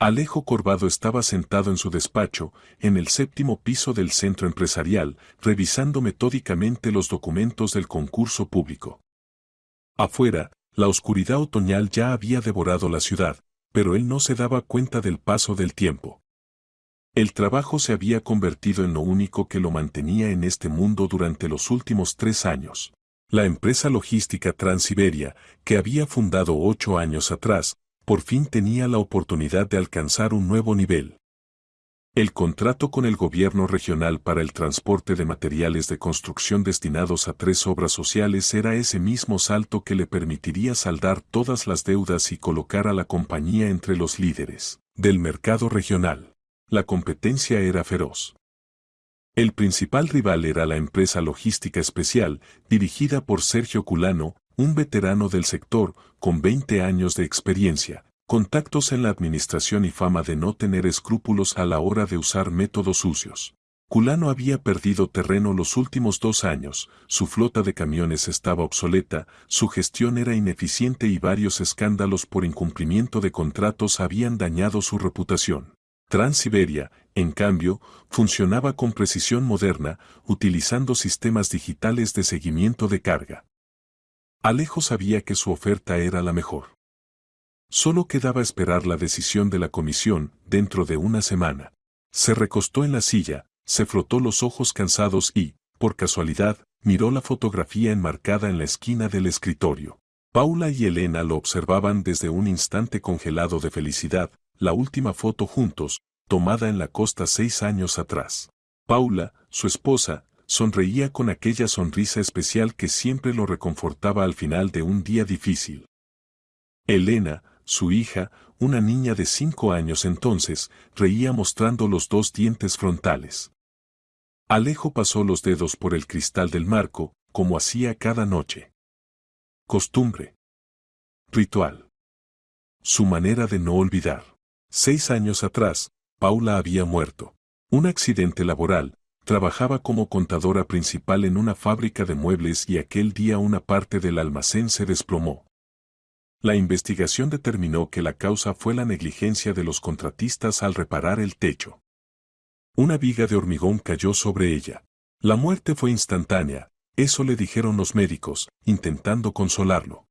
Alejo Corvado estaba sentado en su despacho, en el séptimo piso del centro empresarial, revisando metódicamente los documentos del concurso público. Afuera, la oscuridad otoñal ya había devorado la ciudad, pero él no se daba cuenta del paso del tiempo. El trabajo se había convertido en lo único que lo mantenía en este mundo durante los últimos 3 años. La empresa logística Transiberia, que había fundado 8 años atrás, por fin tenía la oportunidad de alcanzar un nuevo nivel. El contrato con el gobierno regional para el transporte de materiales de construcción destinados a 3 obras sociales era ese mismo salto que le permitiría saldar todas las deudas y colocar a la compañía entre los líderes del mercado regional. La competencia era feroz. El principal rival era la empresa logística especial, dirigida por Sergio Culano, un veterano del sector, con 20 años de experiencia, contactos en la administración y fama de no tener escrúpulos a la hora de usar métodos sucios. Culano había perdido terreno los últimos 2 años, su flota de camiones estaba obsoleta, su gestión era ineficiente y varios escándalos por incumplimiento de contratos habían dañado su reputación. Transiberia, en cambio, funcionaba con precisión moderna, utilizando sistemas digitales de seguimiento de carga. Alejo sabía que su oferta era la mejor. Solo quedaba esperar la decisión de la comisión dentro de una semana. Se recostó en la silla, se frotó los ojos cansados y, por casualidad, miró la fotografía enmarcada en la esquina del escritorio. Paula y Elena lo observaban desde un instante congelado de felicidad, la última foto juntos, tomada en la costa 6 años atrás. Paula, su esposa, sonreía con aquella sonrisa especial que siempre lo reconfortaba al final de un día difícil. Elena, su hija, una niña de 5 años entonces, reía mostrando los 2 dientes frontales. Alejo pasó los dedos por el cristal del marco, como hacía cada noche. Costumbre. Ritual. Su manera de no olvidar. 6 años atrás, Paula había muerto. Un accidente laboral, trabajaba como contadora principal en una fábrica de muebles y aquel día una parte del almacén se desplomó. La investigación determinó que la causa fue la negligencia de los contratistas al reparar el techo. Una viga de hormigón cayó sobre ella. La muerte fue instantánea, eso le dijeron los médicos, intentando consolarlo.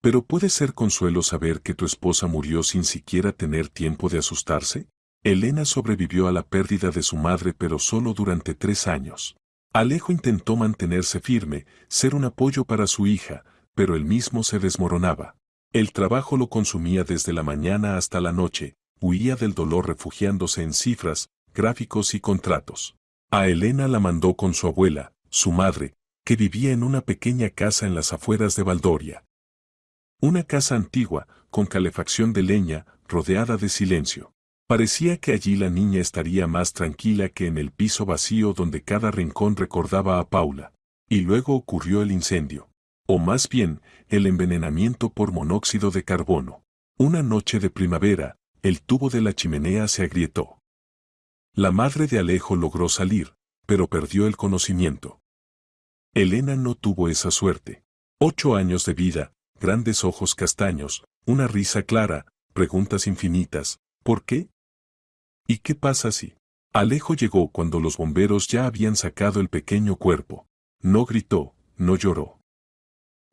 ¿Pero puede ser consuelo saber que tu esposa murió sin siquiera tener tiempo de asustarse? Elena sobrevivió a la pérdida de su madre pero solo durante 3 años. Alejo intentó mantenerse firme, ser un apoyo para su hija, pero él mismo se desmoronaba. El trabajo lo consumía desde la mañana hasta la noche, huía del dolor refugiándose en cifras, gráficos y contratos. A Elena la mandó con su abuela, su madre, que vivía en una pequeña casa en las afueras de Valdoria. Una casa antigua, con calefacción de leña, rodeada de silencio. Parecía que allí la niña estaría más tranquila que en el piso vacío donde cada rincón recordaba a Paula. Y luego ocurrió el incendio. O más bien, el envenenamiento por monóxido de carbono. Una noche de primavera, el tubo de la chimenea se agrietó. La madre de Alejo logró salir, pero perdió el conocimiento. Elena no tuvo esa suerte. 8 años de vida, grandes ojos castaños, una risa clara, preguntas infinitas. ¿Por qué? ¿Y qué pasa si? Alejo llegó cuando los bomberos ya habían sacado el pequeño cuerpo. No gritó, no lloró.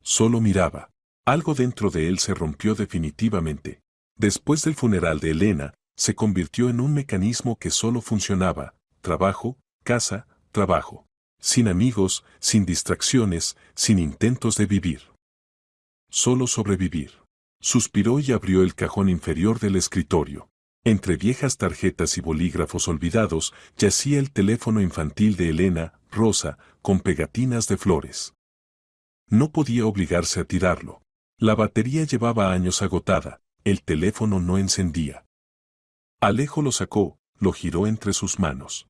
Solo miraba. Algo dentro de él se rompió definitivamente. Después del funeral de Elena, se convirtió en un mecanismo que solo funcionaba: trabajo, casa, trabajo. Sin amigos, sin distracciones, sin intentos de vivir. Solo sobrevivir. Suspiró y abrió el cajón inferior del escritorio. Entre viejas tarjetas y bolígrafos olvidados, yacía el teléfono infantil de Elena, rosa, con pegatinas de flores. No podía obligarse a tirarlo. La batería llevaba años agotada, el teléfono no encendía. Alejo lo sacó, lo giró entre sus manos.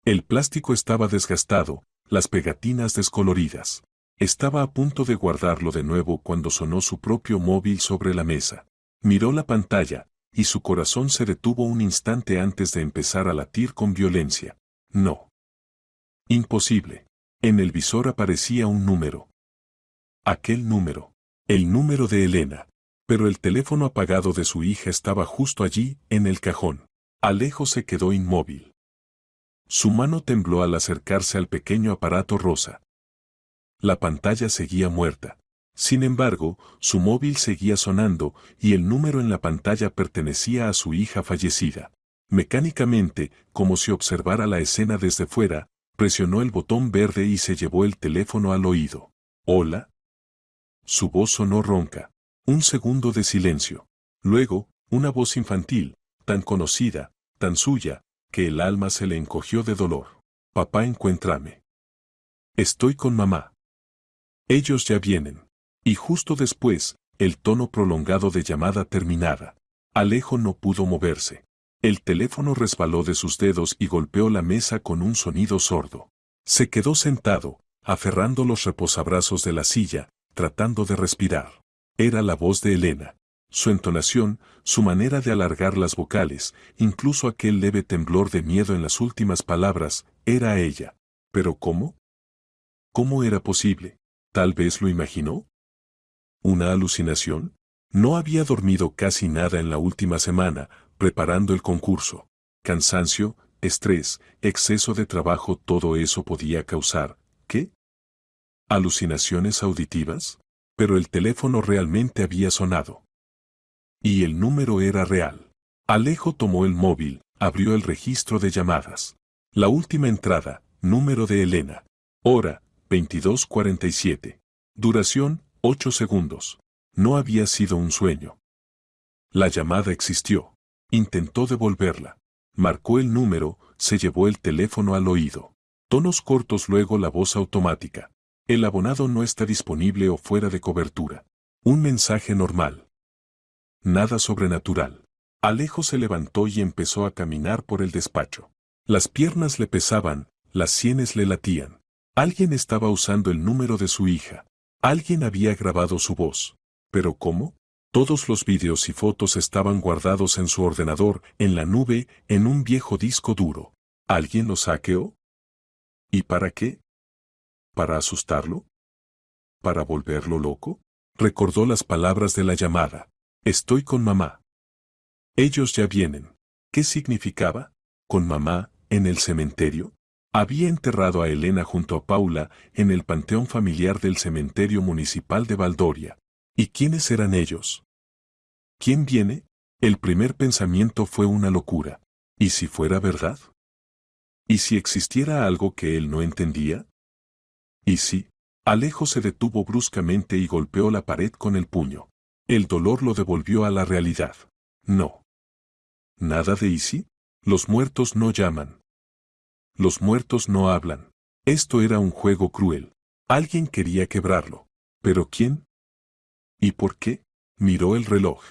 El plástico estaba desgastado, las pegatinas descoloridas. Estaba a punto de guardarlo de nuevo cuando sonó su propio móvil sobre la mesa. Miró la pantalla, y su corazón se detuvo un instante antes de empezar a latir con violencia. No. Imposible. En el visor aparecía un número. Aquel número. El número de Elena. Pero el teléfono apagado de su hija estaba justo allí, en el cajón. Alejo se quedó inmóvil. Su mano tembló al acercarse al pequeño aparato rosa. La pantalla seguía muerta. Sin embargo, su móvil seguía sonando y el número en la pantalla pertenecía a su hija fallecida. Mecánicamente, como si observara la escena desde fuera, presionó el botón verde y se llevó el teléfono al oído. ¿Hola? Su voz sonó ronca. Un segundo de silencio. Luego, una voz infantil, tan conocida, tan suya, que el alma se le encogió de dolor. Papá, encuéntrame. Estoy con mamá. Ellos ya vienen. Y justo después, el tono prolongado de llamada terminada. Alejo no pudo moverse. El teléfono resbaló de sus dedos y golpeó la mesa con un sonido sordo. Se quedó sentado, aferrando los reposabrazos de la silla, tratando de respirar. Era la voz de Elena. Su entonación, su manera de alargar las vocales, incluso aquel leve temblor de miedo en las últimas palabras, era ella. ¿Pero cómo? ¿Cómo era posible? ¿Tal vez lo imaginó? ¿Una alucinación? No había dormido casi nada en la última semana, preparando el concurso. Cansancio, estrés, exceso de trabajo, todo eso podía causar, ¿qué? ¿Alucinaciones auditivas? Pero el teléfono realmente había sonado. Y el número era real. Alejo tomó el móvil, abrió el registro de llamadas. La última entrada, número de Elena. Hora, 22:47. Duración, 8 segundos. No había sido un sueño. La llamada existió. Intentó devolverla. Marcó el número, se llevó el teléfono al oído. Tonos cortos, luego la voz automática. El abonado no está disponible o fuera de cobertura. Un mensaje normal. Nada sobrenatural. Alejo se levantó y empezó a caminar por el despacho. Las piernas le pesaban, las sienes le latían. Alguien estaba usando el número de su hija. Alguien había grabado su voz. ¿Pero cómo? Todos los vídeos y fotos estaban guardados en su ordenador, en la nube, en un viejo disco duro. ¿Alguien los hackeó? ¿Y para qué? ¿Para asustarlo? ¿Para volverlo loco? Recordó las palabras de la llamada. Estoy con mamá. Ellos ya vienen. ¿Qué significaba? ¿Con mamá, en el cementerio? Había enterrado a Elena junto a Paula en el panteón familiar del cementerio municipal de Valdoria. ¿Y quiénes eran ellos? ¿Quién viene? El primer pensamiento fue una locura. ¿Y si fuera verdad? ¿Y si existiera algo que él no entendía? ¿Y si? Alejo se detuvo bruscamente y golpeó la pared con el puño. El dolor lo devolvió a la realidad. No. ¿Nada de Easy? Los muertos no llaman. Los muertos no hablan. Esto era un juego cruel. Alguien quería quebrarlo. ¿Pero quién? ¿Y por qué? Miró el reloj.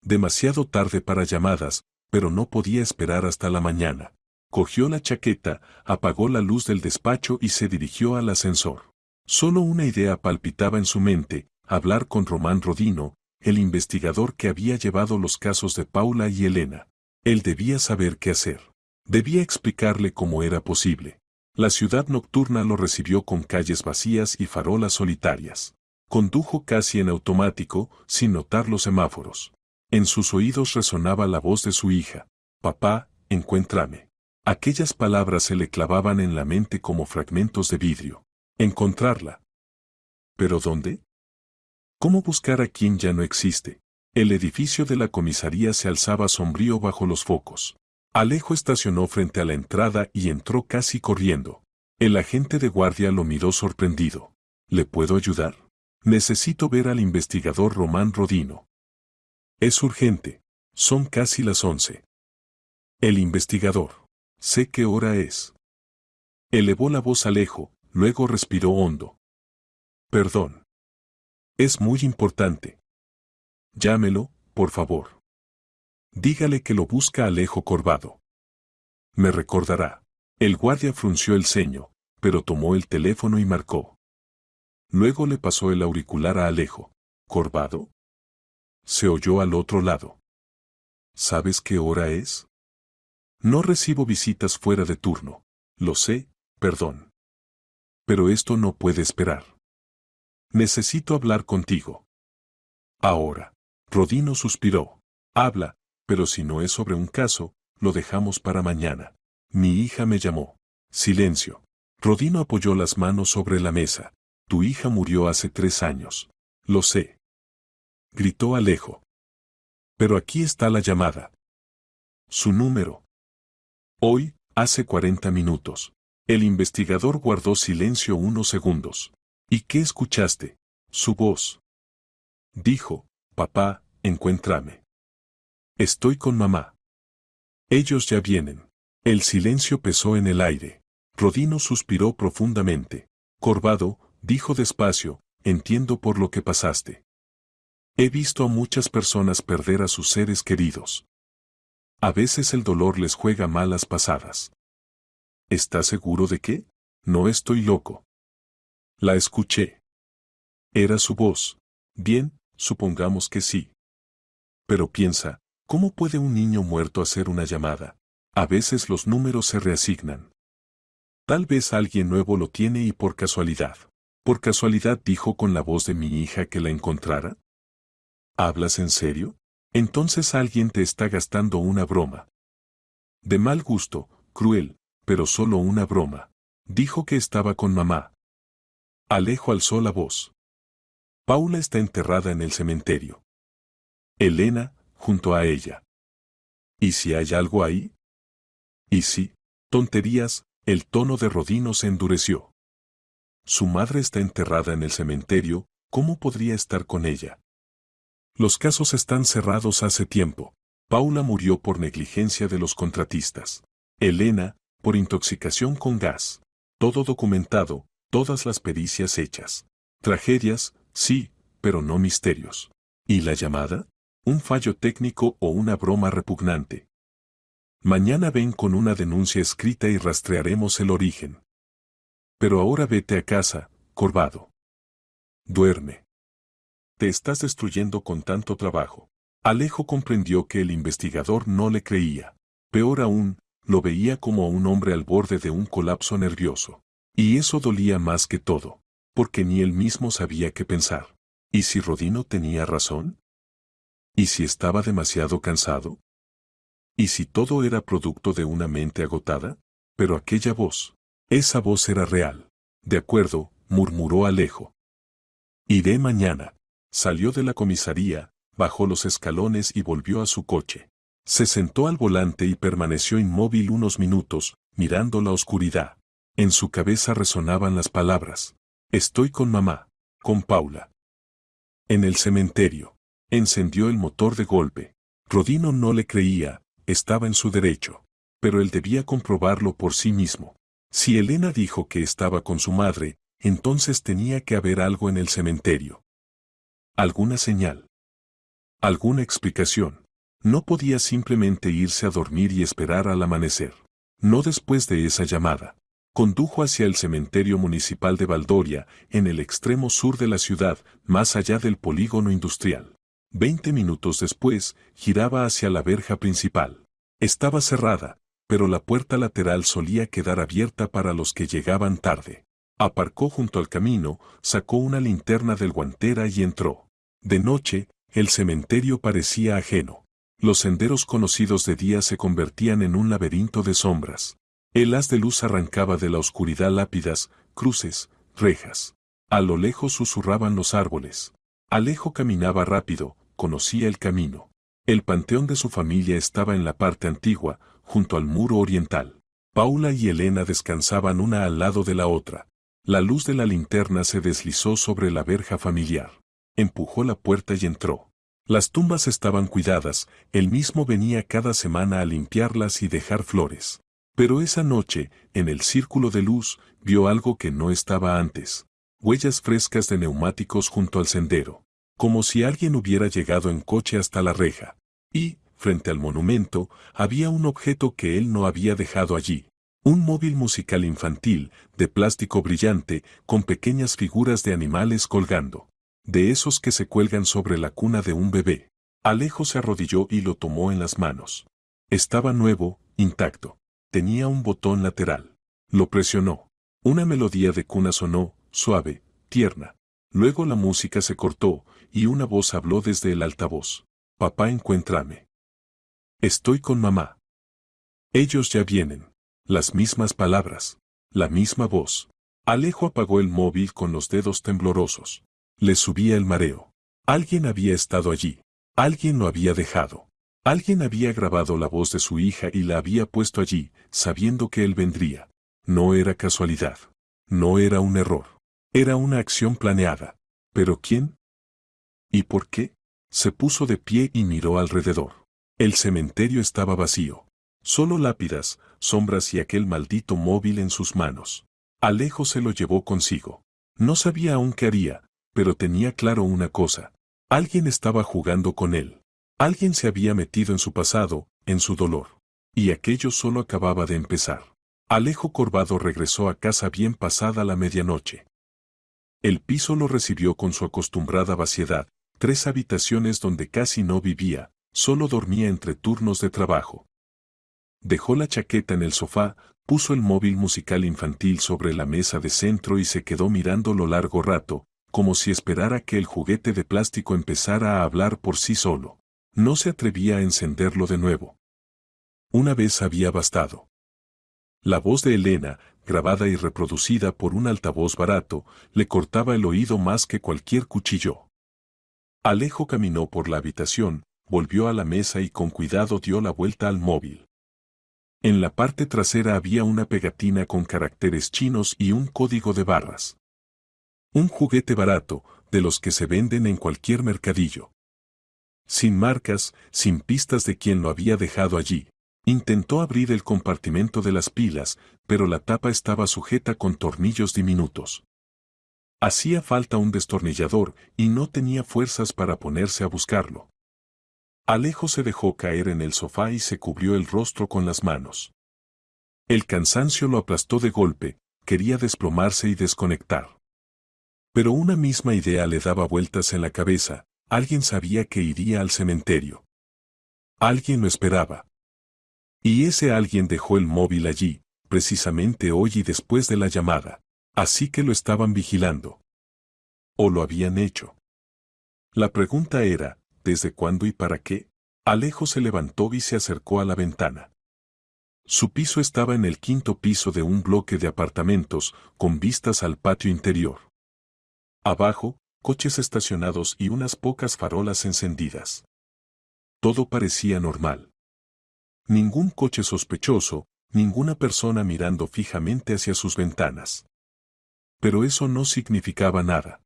Demasiado tarde para llamadas, pero no podía esperar hasta la mañana. Cogió la chaqueta, apagó la luz del despacho y se dirigió al ascensor. Solo una idea palpitaba en su mente: hablar con Román Rodino, el investigador que había llevado los casos de Paula y Elena. Él debía saber qué hacer. Debía explicarle cómo era posible. La ciudad nocturna lo recibió con calles vacías y farolas solitarias. Condujo casi en automático, sin notar los semáforos. En sus oídos resonaba la voz de su hija. Papá, encuéntrame. Aquellas palabras se le clavaban en la mente como fragmentos de vidrio. Encontrarla. ¿Pero dónde? ¿Cómo buscar a quien ya no existe? El edificio de la comisaría se alzaba sombrío bajo los focos. Alejo estacionó frente a la entrada y entró casi corriendo. El agente de guardia lo miró sorprendido. ¿Le puedo ayudar? Necesito ver al investigador Román Rodino. Es urgente. Son casi las 11. El investigador. Sé qué hora es. Elevó la voz Alejo, luego respiró hondo. Perdón. Es muy importante. Llámelo, por favor. Dígale que lo busca Alejo Corbado. Me recordará. El guardia frunció el ceño, pero tomó el teléfono y marcó. Luego le pasó el auricular a Alejo. ¿Corbado? Se oyó al otro lado. ¿Sabes qué hora es? No recibo visitas fuera de turno. Lo sé, perdón. Pero esto no puede esperar. Necesito hablar contigo. Ahora. Rodino suspiró. Habla, pero si no es sobre un caso, lo dejamos para mañana. Mi hija me llamó. Silencio. Rodino apoyó las manos sobre la mesa. Tu hija murió hace 3 años. Lo sé. Gritó Alejo. Pero aquí está la llamada. Su número. Hoy, hace 40 minutos. El investigador guardó silencio unos segundos. ¿Y qué escuchaste? Su voz. Dijo, papá, encuéntrame. Estoy con mamá. Ellos ya vienen. El silencio pesó en el aire. Rodino suspiró profundamente. Corvado, dijo despacio, entiendo por lo que pasaste. He visto a muchas personas perder a sus seres queridos. A veces el dolor les juega malas pasadas. ¿Estás seguro de qué? No estoy loco. La escuché. Era su voz. Bien, supongamos que sí. Pero piensa, ¿cómo puede un niño muerto hacer una llamada? A veces los números se reasignan. Tal vez alguien nuevo lo tiene y por casualidad. ¿Por casualidad dijo con la voz de mi hija que la encontrara? ¿Hablas en serio? Entonces alguien te está gastando una broma. De mal gusto, cruel, pero solo una broma. Dijo que estaba con mamá. Alejo alzó la voz. Paula está enterrada en el cementerio. Elena, junto a ella. ¿Y si hay algo ahí? ¿Y si? Tonterías, el tono de Rodino se endureció. Su madre está enterrada en el cementerio, ¿cómo podría estar con ella? Los casos están cerrados hace tiempo. Paula murió por negligencia de los contratistas. Elena, por intoxicación con gas. Todo documentado, todas las pericias hechas. Tragedias, sí, pero no misterios. ¿Y la llamada? ¿Un fallo técnico o una broma repugnante? Mañana ven con una denuncia escrita y rastrearemos el origen. Pero ahora vete a casa, Corvado. Duerme. Te estás destruyendo con tanto trabajo. Alejo comprendió que el investigador no le creía. Peor aún, lo veía como a un hombre al borde de un colapso nervioso. Y eso dolía más que todo, porque ni él mismo sabía qué pensar. ¿Y si Rodino tenía razón? ¿Y si estaba demasiado cansado? ¿Y si todo era producto de una mente agotada? Pero aquella voz, esa voz era real. De acuerdo, murmuró Alejo. Iré mañana. Salió de la comisaría, bajó los escalones y volvió a su coche. Se sentó al volante y permaneció inmóvil unos minutos, mirando la oscuridad. En su cabeza resonaban las palabras. Estoy con mamá, con Paula. En el cementerio. Encendió el motor de golpe. Rodino no le creía, estaba en su derecho. Pero él debía comprobarlo por sí mismo. Si Elena dijo que estaba con su madre, entonces tenía que haber algo en el cementerio. ¿Alguna señal? ¿Alguna explicación? No podía simplemente irse a dormir y esperar al amanecer. No después de esa llamada. Condujo hacia el cementerio municipal de Valdoria, en el extremo sur de la ciudad, más allá del polígono industrial. 20 minutos después, giraba hacia la verja principal. Estaba cerrada, pero la puerta lateral solía quedar abierta para los que llegaban tarde. Aparcó junto al camino, sacó una linterna del guantera y entró. De noche, el cementerio parecía ajeno. Los senderos conocidos de día se convertían en un laberinto de sombras. El haz de luz arrancaba de la oscuridad lápidas, cruces, rejas. A lo lejos susurraban los árboles. Alejo caminaba rápido, conocía el camino. El panteón de su familia estaba en la parte antigua, junto al muro oriental. Paula y Elena descansaban una al lado de la otra. La luz de la linterna se deslizó sobre la verja familiar. Empujó la puerta y entró. Las tumbas estaban cuidadas, él mismo venía cada semana a limpiarlas y dejar flores. Pero esa noche, en el círculo de luz, vio algo que no estaba antes. Huellas frescas de neumáticos junto al sendero. Como si alguien hubiera llegado en coche hasta la reja. Y, frente al monumento, había un objeto que él no había dejado allí. Un móvil musical infantil, de plástico brillante, con pequeñas figuras de animales colgando. De esos que se cuelgan sobre la cuna de un bebé. Alejo se arrodilló y lo tomó en las manos. Estaba nuevo, intacto. Tenía un botón lateral. Lo presionó. Una melodía de cuna sonó, suave, tierna. Luego la música se cortó, y una voz habló desde el altavoz. Papá, encuéntrame. Estoy con mamá. Ellos ya vienen. Las mismas palabras. La misma voz. Alejo apagó el móvil con los dedos temblorosos. Le subía el mareo. Alguien había estado allí. Alguien lo había dejado. Alguien había grabado la voz de su hija y la había puesto allí, sabiendo que él vendría. No era casualidad. No era un error. Era una acción planeada. ¿Pero quién? ¿Y por qué? Se puso de pie y miró alrededor. El cementerio estaba vacío. Solo lápidas, sombras y aquel maldito móvil en sus manos. Alejo se lo llevó consigo. No sabía aún qué haría, pero tenía claro una cosa. Alguien estaba jugando con él. Alguien se había metido en su pasado, en su dolor. Y aquello solo acababa de empezar. Alejo Corvado regresó a casa bien pasada la medianoche. El piso lo recibió con su acostumbrada vaciedad, 3 habitaciones donde casi no vivía, solo dormía entre turnos de trabajo. Dejó la chaqueta en el sofá, puso el móvil musical infantil sobre la mesa de centro y se quedó mirándolo largo rato, como si esperara que el juguete de plástico empezara a hablar por sí solo. No se atrevía a encenderlo de nuevo. Una vez había bastado. La voz de Elena, grabada y reproducida por un altavoz barato, le cortaba el oído más que cualquier cuchillo. Alejo caminó por la habitación, volvió a la mesa y con cuidado dio la vuelta al móvil. En la parte trasera había una pegatina con caracteres chinos y un código de barras. Un juguete barato, de los que se venden en cualquier mercadillo. Sin marcas, sin pistas de quién lo había dejado allí. Intentó abrir el compartimento de las pilas, pero la tapa estaba sujeta con tornillos diminutos. Hacía falta un destornillador y no tenía fuerzas para ponerse a buscarlo. Alejo se dejó caer en el sofá y se cubrió el rostro con las manos. El cansancio lo aplastó de golpe, quería desplomarse y desconectar. Pero una misma idea le daba vueltas en la cabeza, alguien sabía que iría al cementerio. Alguien lo esperaba. Y ese alguien dejó el móvil allí, precisamente hoy y después de la llamada. Así que lo estaban vigilando. ¿O lo habían hecho? La pregunta era, ¿desde cuándo y para qué? Alejo se levantó y se acercó a la ventana. Su piso estaba en el 5º piso de un bloque de apartamentos, con vistas al patio interior. Abajo, coches estacionados y unas pocas farolas encendidas. Todo parecía normal. Ningún coche sospechoso, ninguna persona mirando fijamente hacia sus ventanas. Pero eso no significaba nada.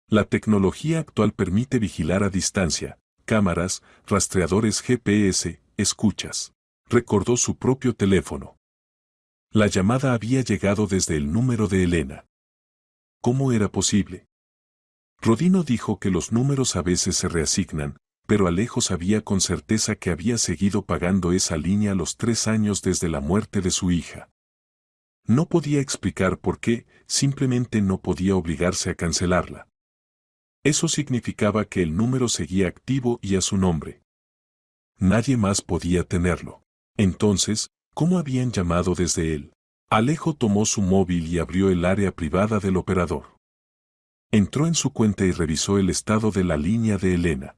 La tecnología actual permite vigilar a distancia, cámaras, rastreadores GPS, escuchas. Recordó su propio teléfono. La llamada había llegado desde el número de Elena. ¿Cómo era posible? Rodino dijo que los números a veces se reasignan, pero Alejo sabía con certeza que había seguido pagando esa línea los 3 años desde la muerte de su hija. No podía explicar por qué, simplemente no podía obligarse a cancelarla. Eso significaba que el número seguía activo y a su nombre. Nadie más podía tenerlo. Entonces, ¿cómo habían llamado desde él? Alejo tomó su móvil y abrió el área privada del operador. Entró en su cuenta y revisó el estado de la línea de Elena.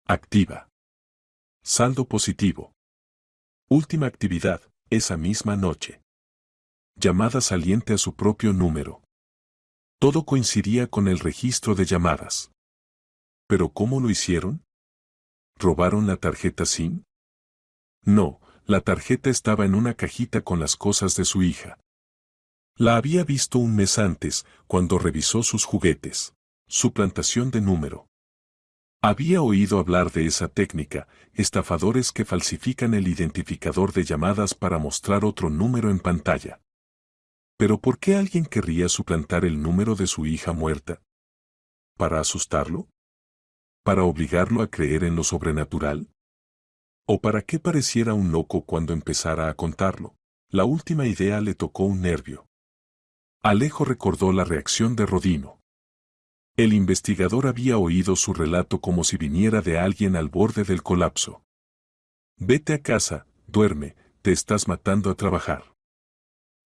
Activa. Saldo positivo. Última actividad, esa misma noche. Llamada saliente a su propio número. Todo coincidía con el registro de llamadas. ¿Pero cómo lo hicieron? ¿Robaron la tarjeta SIM? No, la tarjeta estaba en una cajita con las cosas de su hija. La había visto un mes antes, cuando revisó sus juguetes. Suplantación de número. Había oído hablar de esa técnica, estafadores que falsifican el identificador de llamadas para mostrar otro número en pantalla. ¿Pero por qué alguien querría suplantar el número de su hija muerta? ¿Para asustarlo? ¿Para obligarlo a creer en lo sobrenatural? ¿O para que pareciera un loco cuando empezara a contarlo? La última idea le tocó un nervio. Alejo recordó la reacción de Rodino. El investigador había oído su relato como si viniera de alguien al borde del colapso. Vete a casa, duerme, te estás matando a trabajar.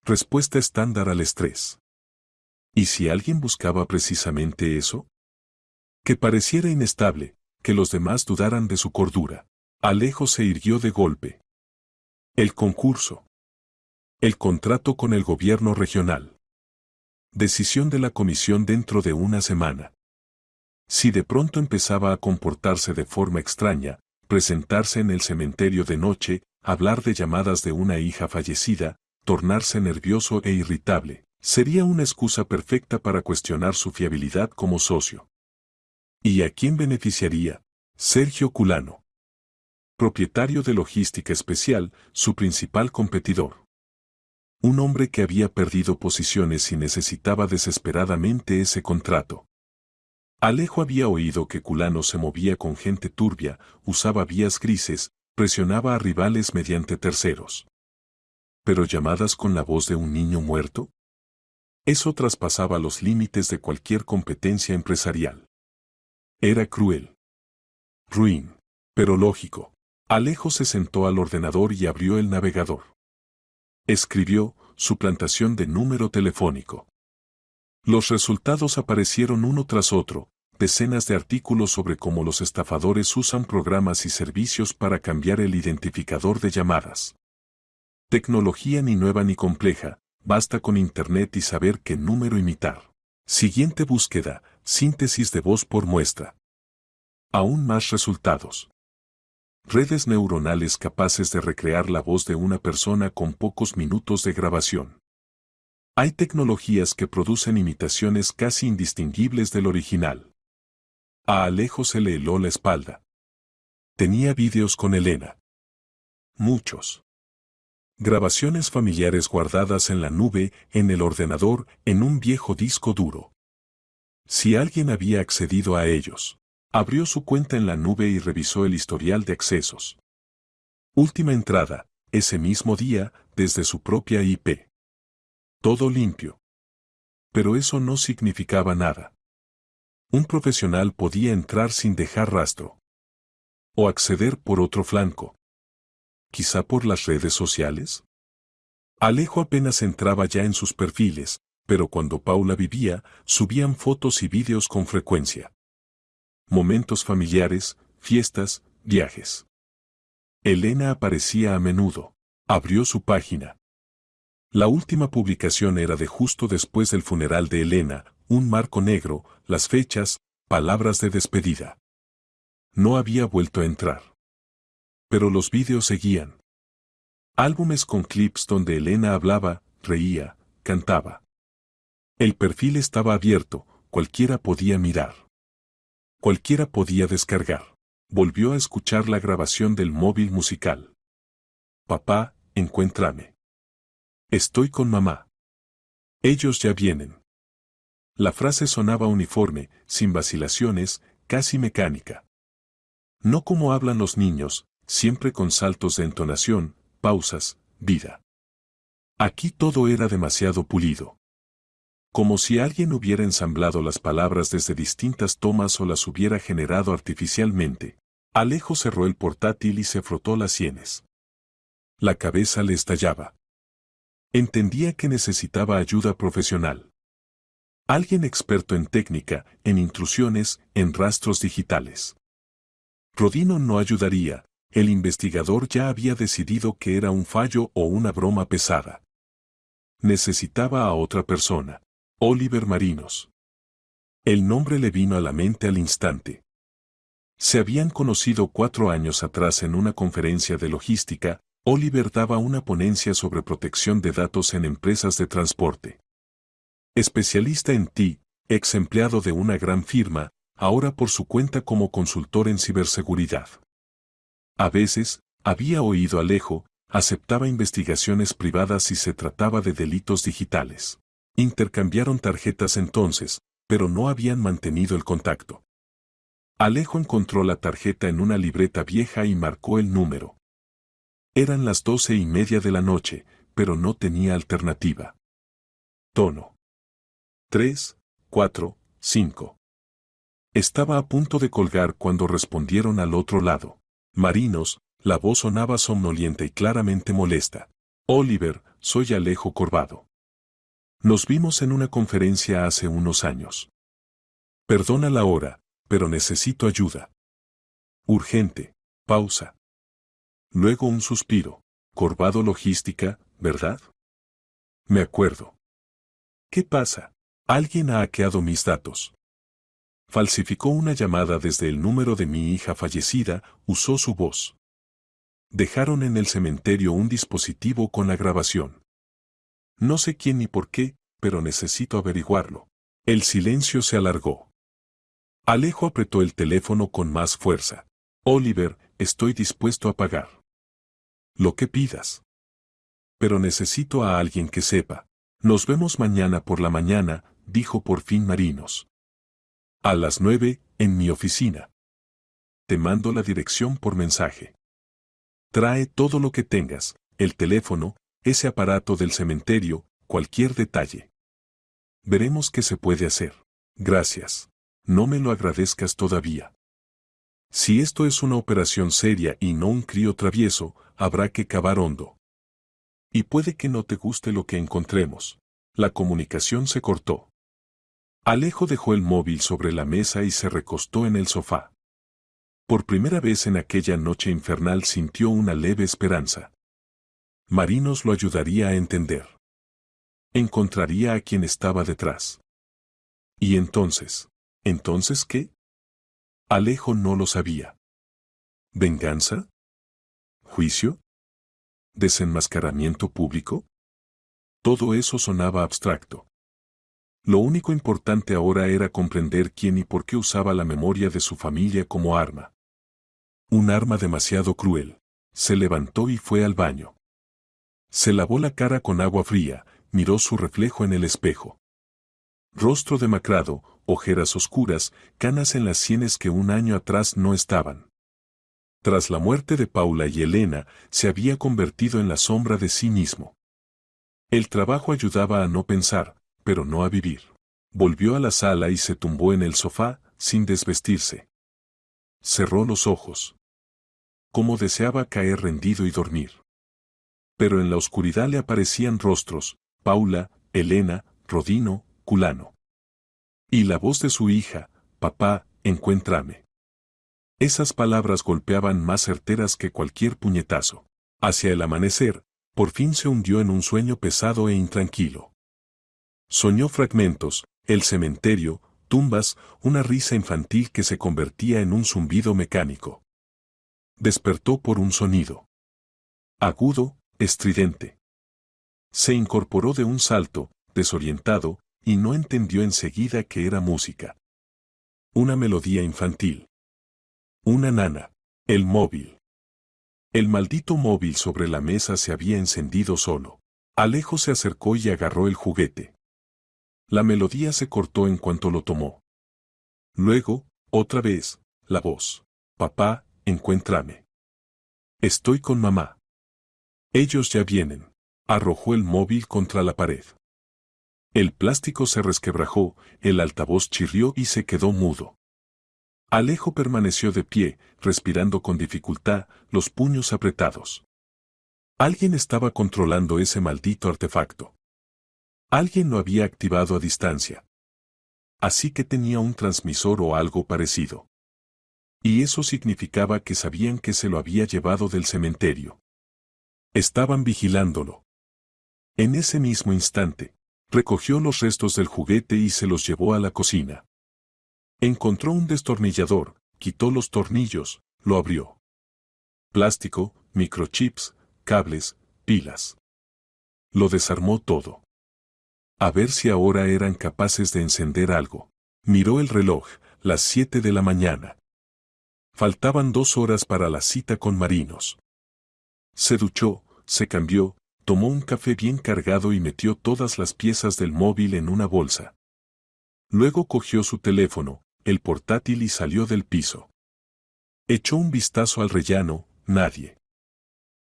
Respuesta estándar al estrés. ¿Y si alguien buscaba precisamente eso? Que pareciera inestable, que los demás dudaran de su cordura. Alejo se irguió de golpe. El concurso. El contrato con el gobierno regional. Decisión de la comisión dentro de una semana. Si de pronto empezaba a comportarse de forma extraña, presentarse en el cementerio de noche, hablar de llamadas de una hija fallecida, tornarse nervioso e irritable, sería una excusa perfecta para cuestionar su fiabilidad como socio. ¿Y a quién beneficiaría? Sergio Culano, propietario de Logística Especial, su principal competidor. Un hombre que había perdido posiciones y necesitaba desesperadamente ese contrato. Alejo había oído que Culano se movía con gente turbia, usaba vías grises, presionaba a rivales mediante terceros. ¿Pero llamadas con la voz de un niño muerto? Eso traspasaba los límites de cualquier competencia empresarial. Era cruel. Ruin. Pero lógico. Alejo se sentó al ordenador y abrió el navegador. Escribió, suplantación de número telefónico. Los resultados aparecieron uno tras otro, decenas de artículos sobre cómo los estafadores usan programas y servicios para cambiar el identificador de llamadas. Tecnología ni nueva ni compleja, basta con internet y saber qué número imitar. Siguiente búsqueda, síntesis de voz por muestra. Aún más resultados. Redes neuronales capaces de recrear la voz de una persona con pocos minutos de grabación. Hay tecnologías que producen imitaciones casi indistinguibles del original. A Alejo se le heló la espalda. Tenía vídeos con Elena. Muchos. Grabaciones familiares guardadas en la nube, en el ordenador, en un viejo disco duro. Si alguien había accedido a ellos, abrió su cuenta en la nube y revisó el historial de accesos. Última entrada, ese mismo día, desde su propia IP. Todo limpio. Pero eso no significaba nada. Un profesional podía entrar sin dejar rastro. O acceder por otro flanco. Quizá por las redes sociales. Alejo apenas entraba ya en sus perfiles, pero cuando Paula vivía, subían fotos y vídeos con frecuencia. Momentos familiares, fiestas, viajes. Elena aparecía a menudo. Abrió su página. La última publicación era de justo después del funeral de Elena, un marco negro, las fechas, palabras de despedida. No había vuelto a entrar. Pero los vídeos seguían. Álbumes con clips donde Elena hablaba, reía, cantaba. El perfil estaba abierto, cualquiera podía mirar. Cualquiera podía descargar. Volvió a escuchar la grabación del móvil musical. Papá, encuéntrame. Estoy con mamá. Ellos ya vienen. La frase sonaba uniforme, sin vacilaciones, casi mecánica. No como hablan los niños, siempre con saltos de entonación, pausas, vida. Aquí todo era demasiado pulido. Como si alguien hubiera ensamblado las palabras desde distintas tomas o las hubiera generado artificialmente. Alejo cerró el portátil y se frotó las sienes. La cabeza le estallaba. Entendía que necesitaba ayuda profesional. Alguien experto en técnica, en intrusiones, en rastros digitales. Rodino no ayudaría, el investigador ya había decidido que era un fallo o una broma pesada. Necesitaba a otra persona. Oliver Marinos. El nombre le vino a la mente al instante. Se habían conocido 4 años atrás en una conferencia de logística. Oliver daba una ponencia sobre protección de datos en empresas de transporte. Especialista en TI, ex empleado de una gran firma, ahora por su cuenta como consultor en ciberseguridad. A veces, había oído Alejo, aceptaba investigaciones privadas si se trataba de delitos digitales. Intercambiaron tarjetas entonces, pero no habían mantenido el contacto. Alejo encontró la tarjeta en una libreta vieja y marcó el número. Eran las 12:30 de la noche, pero no tenía alternativa. Tono. 3, 4, 5. Estaba a punto de colgar cuando respondieron al otro lado. Marinos, la voz sonaba somnolienta y claramente molesta. Oliver, soy Alejo Corvado. Nos vimos en una conferencia hace unos años. Perdona la hora, pero necesito ayuda. Urgente. Pausa. Luego un suspiro. Corvado Logística, ¿verdad? Me acuerdo. ¿Qué pasa? Alguien ha hackeado mis datos. Falsificó una llamada desde el número de mi hija fallecida, usó su voz. Dejaron en el cementerio un dispositivo con la grabación. No sé quién ni por qué, pero necesito averiguarlo. El silencio se alargó. Alejo apretó el teléfono con más fuerza. Oliver, estoy dispuesto a pagar. Lo que pidas. Pero necesito a alguien que sepa. Nos vemos mañana por la mañana, dijo por fin Marinos. A las 9, en mi oficina. Te mando la dirección por mensaje. Trae todo lo que tengas, el teléfono, ese aparato del cementerio, cualquier detalle. Veremos qué se puede hacer. Gracias. No me lo agradezcas todavía. Si esto es una operación seria y no un crío travieso, habrá que cavar hondo. Y puede que no te guste lo que encontremos. La comunicación se cortó. Alejo dejó el móvil sobre la mesa y se recostó en el sofá. Por primera vez en aquella noche infernal sintió una leve esperanza. Marinos lo ayudaría a entender. Encontraría a quien estaba detrás. ¿Y entonces? ¿Entonces qué? Alejo no lo sabía. ¿Venganza? ¿Juicio? ¿Desenmascaramiento público? Todo eso sonaba abstracto. Lo único importante ahora era comprender quién y por qué usaba la memoria de su familia como arma. Un arma demasiado cruel. Se levantó y fue al baño. Se lavó la cara con agua fría, miró su reflejo en el espejo. Rostro demacrado, ojeras oscuras, canas en las sienes que un año atrás no estaban. Tras la muerte de Paula y Elena, se había convertido en la sombra de sí mismo. El trabajo ayudaba a no pensar, pero no a vivir. Volvió a la sala y se tumbó en el sofá, sin desvestirse. Cerró los ojos. Como deseaba caer rendido y dormir. Pero en la oscuridad le aparecían rostros, Paula, Elena, Rodino, Culano. Y la voz de su hija, papá, encuéntrame. Esas palabras golpeaban más certeras que cualquier puñetazo. Hacia el amanecer, por fin se hundió en un sueño pesado e intranquilo. Soñó fragmentos, el cementerio, tumbas, una risa infantil que se convertía en un zumbido mecánico. Despertó por un sonido. Agudo, estridente. Se incorporó de un salto, desorientado, y no entendió enseguida que era música. Una melodía infantil. Una nana. El móvil. El maldito móvil sobre la mesa se había encendido solo. Alejo se acercó y agarró el juguete. La melodía se cortó en cuanto lo tomó. Luego, otra vez, la voz. Papá, encuéntrame. Estoy con mamá. Ellos ya vienen. Arrojó el móvil contra la pared. El plástico se resquebrajó, el altavoz chirrió y se quedó mudo. Alejo permaneció de pie, respirando con dificultad, los puños apretados. Alguien estaba controlando ese maldito artefacto. Alguien lo había activado a distancia. Así que tenía un transmisor o algo parecido. Y eso significaba que sabían que se lo había llevado del cementerio. Estaban vigilándolo. En ese mismo instante, recogió los restos del juguete y se los llevó a la cocina. Encontró un destornillador, quitó los tornillos, lo abrió. Plástico, microchips, cables, pilas. Lo desarmó todo. A ver si ahora eran capaces de encender algo. Miró el reloj, las 7 de la mañana. Faltaban 2 horas para la cita con Marinos. Se duchó, se cambió, tomó un café bien cargado y metió todas las piezas del móvil en una bolsa. Luego cogió su teléfono, el portátil y salió del piso. Echó un vistazo al rellano, nadie.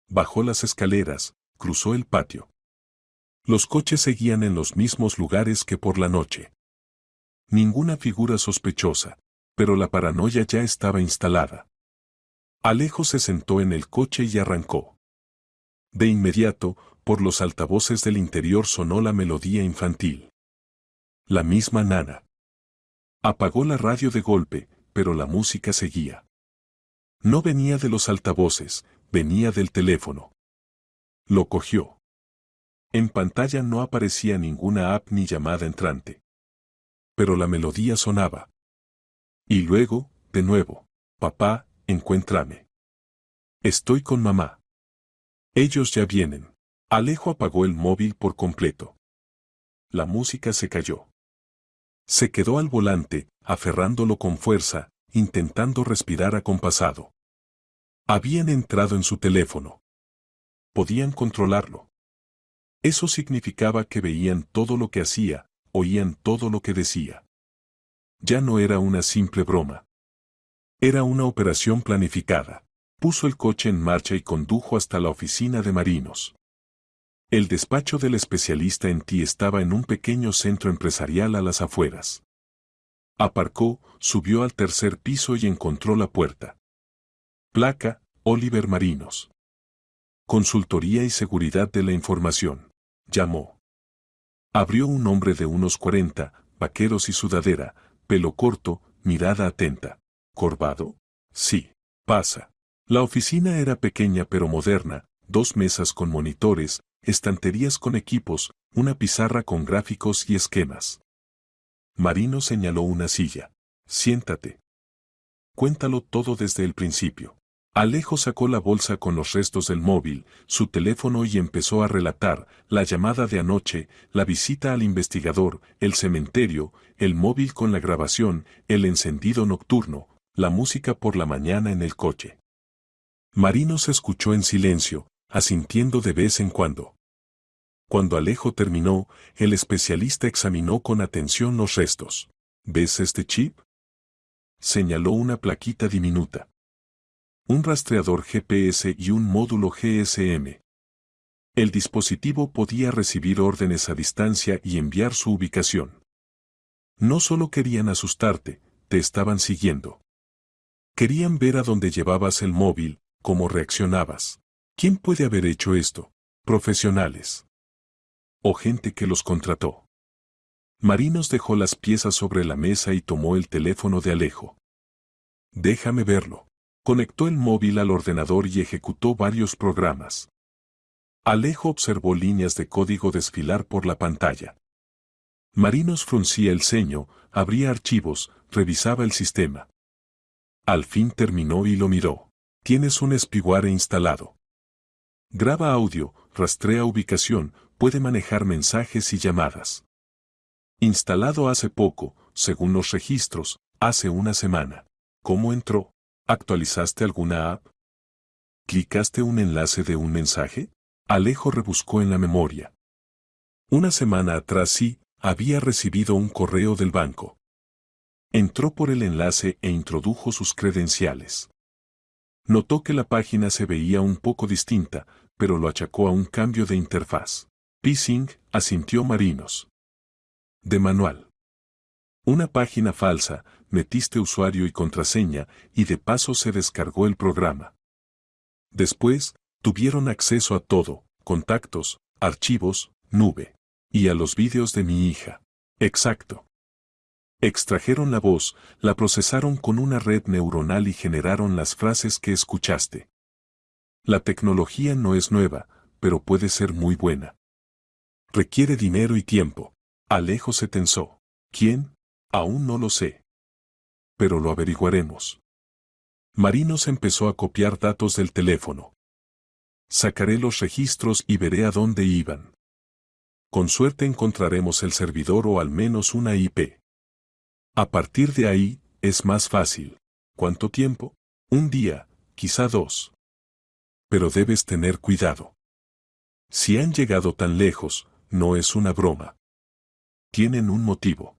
Bajó las escaleras, cruzó el patio. Los coches seguían en los mismos lugares que por la noche. Ninguna figura sospechosa, pero la paranoia ya estaba instalada. Alejo se sentó en el coche y arrancó. De inmediato, por los altavoces del interior sonó la melodía infantil. La misma nana. Apagó la radio de golpe, pero la música seguía. No venía de los altavoces, venía del teléfono. Lo cogió. En pantalla no aparecía ninguna app ni llamada entrante. Pero la melodía sonaba. Y luego, de nuevo, papá, encuéntrame. Estoy con mamá. Ellos ya vienen. Alejo apagó el móvil por completo. La música se cayó. Se quedó al volante, aferrándolo con fuerza, intentando respirar acompasado. Habían entrado en su teléfono. Podían controlarlo. Eso significaba que veían todo lo que hacía, oían todo lo que decía. Ya no era una simple broma. Era una operación planificada. Puso el coche en marcha y condujo hasta la oficina de Marinos. El despacho del especialista en ti estaba en un pequeño centro empresarial a las afueras. Aparcó, subió al tercer piso y encontró la puerta. Placa, Oliver Marinos. Consultoría y seguridad de la información. Llamó. Abrió un hombre de unos 40, vaqueros y sudadera, pelo corto, mirada atenta. ¿Corbado? Sí. Pasa. La oficina era pequeña pero moderna, 2 mesas con monitores, estanterías con equipos, una pizarra con gráficos y esquemas. Marino señaló una silla. Siéntate. Cuéntalo todo desde el principio. Alejo sacó la bolsa con los restos del móvil, su teléfono y empezó a relatar, la llamada de anoche, la visita al investigador, el cementerio, el móvil con la grabación, el encendido nocturno, la música por la mañana en el coche. Marino se escuchó en silencio, asintiendo de vez en cuando. Cuando Alejo terminó, el especialista examinó con atención los restos. ¿Ves este chip? Señaló una plaquita diminuta. Un rastreador GPS y un módulo GSM. El dispositivo podía recibir órdenes a distancia y enviar su ubicación. No solo querían asustarte, te estaban siguiendo. Querían ver a dónde llevabas el móvil, cómo reaccionabas. ¿Quién puede haber hecho esto? Profesionales. O gente que los contrató. Marinos dejó las piezas sobre la mesa y tomó el teléfono de Alejo. Déjame verlo. Conectó el móvil al ordenador y ejecutó varios programas. Alejo observó líneas de código desfilar por la pantalla. Marinos fruncía el ceño, abría archivos, revisaba el sistema. Al fin terminó y lo miró. Tienes un spyware instalado. Graba audio, rastrea ubicación, puede manejar mensajes y llamadas. Instalado hace poco, según los registros, hace una semana. ¿Cómo entró? ¿Actualizaste alguna app? ¿Clicaste un enlace de un mensaje? Alejo rebuscó en la memoria. Una semana atrás sí, había recibido un correo del banco. Entró por el enlace e introdujo sus credenciales. Notó que la página se veía un poco distinta, pero lo achacó a un cambio de interfaz. Phishing, asintió Marinos. De manual. Una página falsa, metiste usuario y contraseña, y de paso se descargó el programa. Después, tuvieron acceso a todo, contactos, archivos, nube. Y a los vídeos de mi hija. Exacto. Extrajeron la voz, la procesaron con una red neuronal y generaron las frases que escuchaste. La tecnología no es nueva, pero puede ser muy buena. Requiere dinero y tiempo. Alejo se tensó. ¿Quién? Aún no lo sé. Pero lo averiguaremos. Marinos empezó a copiar datos del teléfono. Sacaré los registros y veré a dónde iban. Con suerte encontraremos el servidor o al menos una IP. A partir de ahí, es más fácil. ¿Cuánto tiempo? Un día, quizá 2. Pero debes tener cuidado. Si han llegado tan lejos, no es una broma. Tienen un motivo.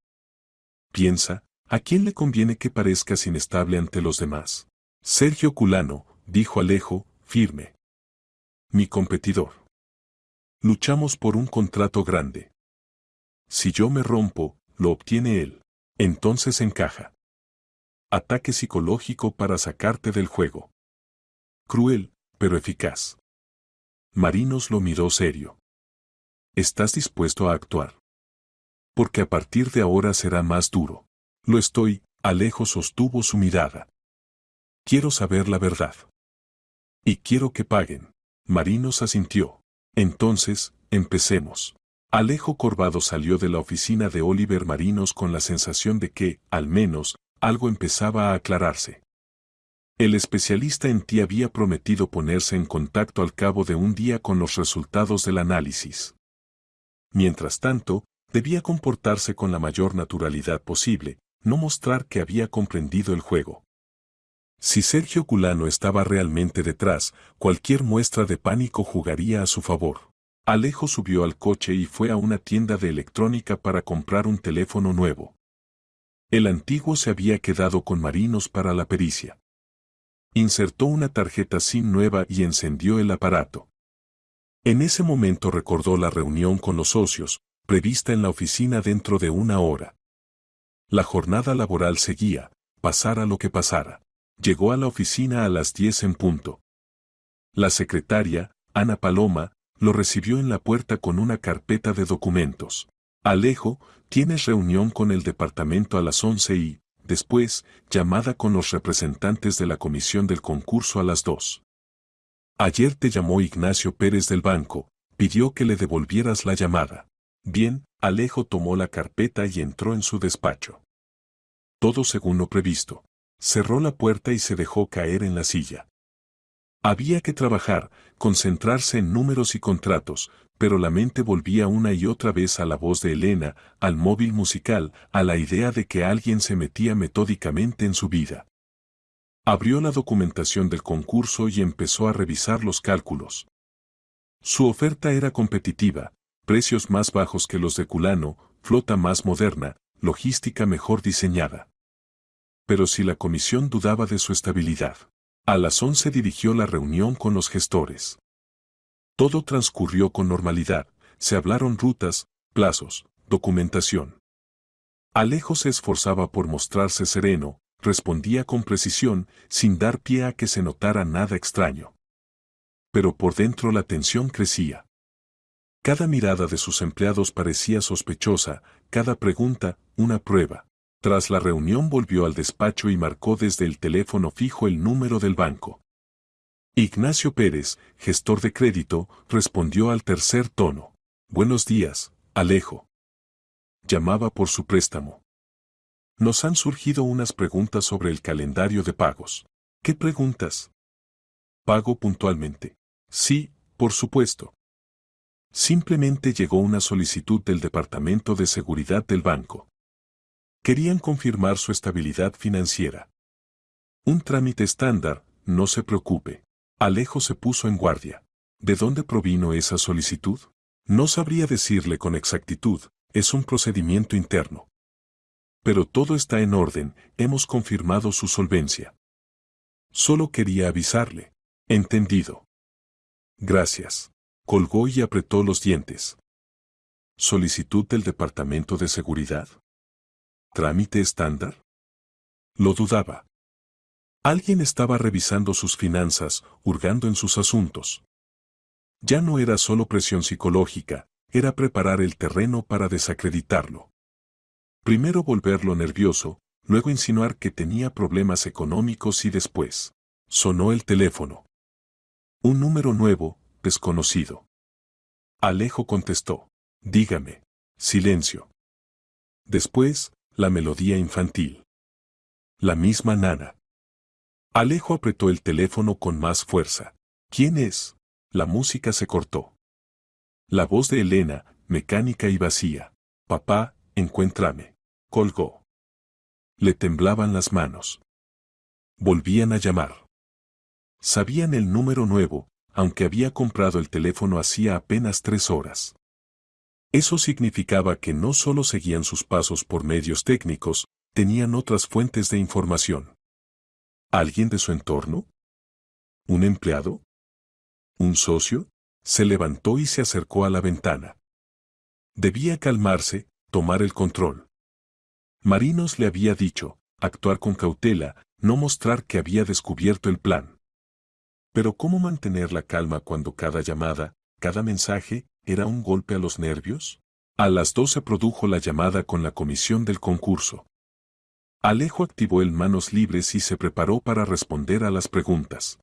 Piensa, ¿a quién le conviene que parezcas inestable ante los demás? Sergio Culano, dijo Alejo, firme. Mi competidor. Luchamos por un contrato grande. Si yo me rompo, lo obtiene él. Entonces encaja. Ataque psicológico para sacarte del juego. Cruel, pero eficaz. Marinos lo miró serio. ¿Estás dispuesto a actuar? Porque a partir de ahora será más duro. Lo estoy, Alejo sostuvo su mirada. Quiero saber la verdad. Y quiero que paguen. Marinos asintió. Entonces, empecemos. Alejo Corvado salió de la oficina de Oliver Marinos con la sensación de que, al menos, algo empezaba a aclararse. El especialista en ti había prometido ponerse en contacto al cabo de un día con los resultados del análisis. Mientras tanto, debía comportarse con la mayor naturalidad posible, no mostrar que había comprendido el juego. Si Sergio Culano estaba realmente detrás, cualquier muestra de pánico jugaría a su favor. Alejo subió al coche y fue a una tienda de electrónica para comprar un teléfono nuevo. El antiguo se había quedado con Marinos para la pericia. Insertó una tarjeta SIM nueva y encendió el aparato. En ese momento recordó la reunión con los socios, prevista en la oficina dentro de una hora. La jornada laboral seguía, pasara lo que pasara. Llegó a la oficina a las 10 en punto. La secretaria, Ana Paloma, lo recibió en la puerta con una carpeta de documentos. Alejo, tienes reunión con el departamento a las 11 y, después, llamada con los representantes de la comisión del concurso a las 2. Ayer te llamó Ignacio Pérez del banco, pidió que le devolvieras la llamada. Bien, Alejo tomó la carpeta y entró en su despacho. Todo según lo previsto. Cerró la puerta y se dejó caer en la silla. Había que trabajar, concentrarse en números y contratos, pero la mente volvía una y otra vez a la voz de Elena, al móvil musical, a la idea de que alguien se metía metódicamente en su vida. Abrió la documentación del concurso y empezó a revisar los cálculos. Su oferta era competitiva, precios más bajos que los de Culano, flota más moderna, logística mejor diseñada. Pero si la comisión dudaba de su estabilidad. A las 11 dirigió la reunión con los gestores. Todo transcurrió con normalidad, se hablaron rutas, plazos, documentación. Alejo se esforzaba por mostrarse sereno, respondía con precisión, sin dar pie a que se notara nada extraño. Pero por dentro la tensión crecía. Cada mirada de sus empleados parecía sospechosa, cada pregunta, una prueba. Tras la reunión volvió al despacho y marcó desde el teléfono fijo el número del banco. Ignacio Pérez, gestor de crédito, respondió al tercer tono. Buenos días, Alejo. Llamaba por su préstamo. Nos han surgido unas preguntas sobre el calendario de pagos. ¿Qué preguntas? ¿Pago puntualmente? Sí, por supuesto. Simplemente llegó una solicitud del Departamento de Seguridad del banco. Querían confirmar su estabilidad financiera. Un trámite estándar, no se preocupe. Alejo se puso en guardia. ¿De dónde provino esa solicitud? No sabría decirle con exactitud, es un procedimiento interno. Pero todo está en orden, hemos confirmado su solvencia. Solo quería avisarle. Entendido. Gracias. Colgó y apretó los dientes. ¿Solicitud del Departamento de Seguridad? ¿Trámite estándar? Lo dudaba. Alguien estaba revisando sus finanzas, hurgando en sus asuntos. Ya no era solo presión psicológica, era preparar el terreno para desacreditarlo. Primero volverlo nervioso, luego insinuar que tenía problemas económicos y después. Sonó el teléfono. Un número nuevo, desconocido. Alejo contestó. Dígame. Silencio. Después, la melodía infantil. La misma nana. Alejo apretó el teléfono con más fuerza. ¿Quién es? La música se cortó. La voz de Elena, mecánica y vacía. Papá, encuéntrame. Colgó. Le temblaban las manos. Volvían a llamar. Sabían el número nuevo, aunque había comprado el teléfono hacía apenas 3 horas. Eso significaba que no solo seguían sus pasos por medios técnicos, tenían otras fuentes de información. ¿Alguien de su entorno? ¿Un empleado? ¿Un socio? Se levantó y se acercó a la ventana. Debía calmarse, tomar el control. Marinos le había dicho, actuar con cautela, no mostrar que había descubierto el plan. Pero ¿cómo mantener la calma cuando cada llamada, cada mensaje, era un golpe a los nervios? A las 2 se produjo la llamada con la comisión del concurso. Alejo activó el manos libres y se preparó para responder a las preguntas.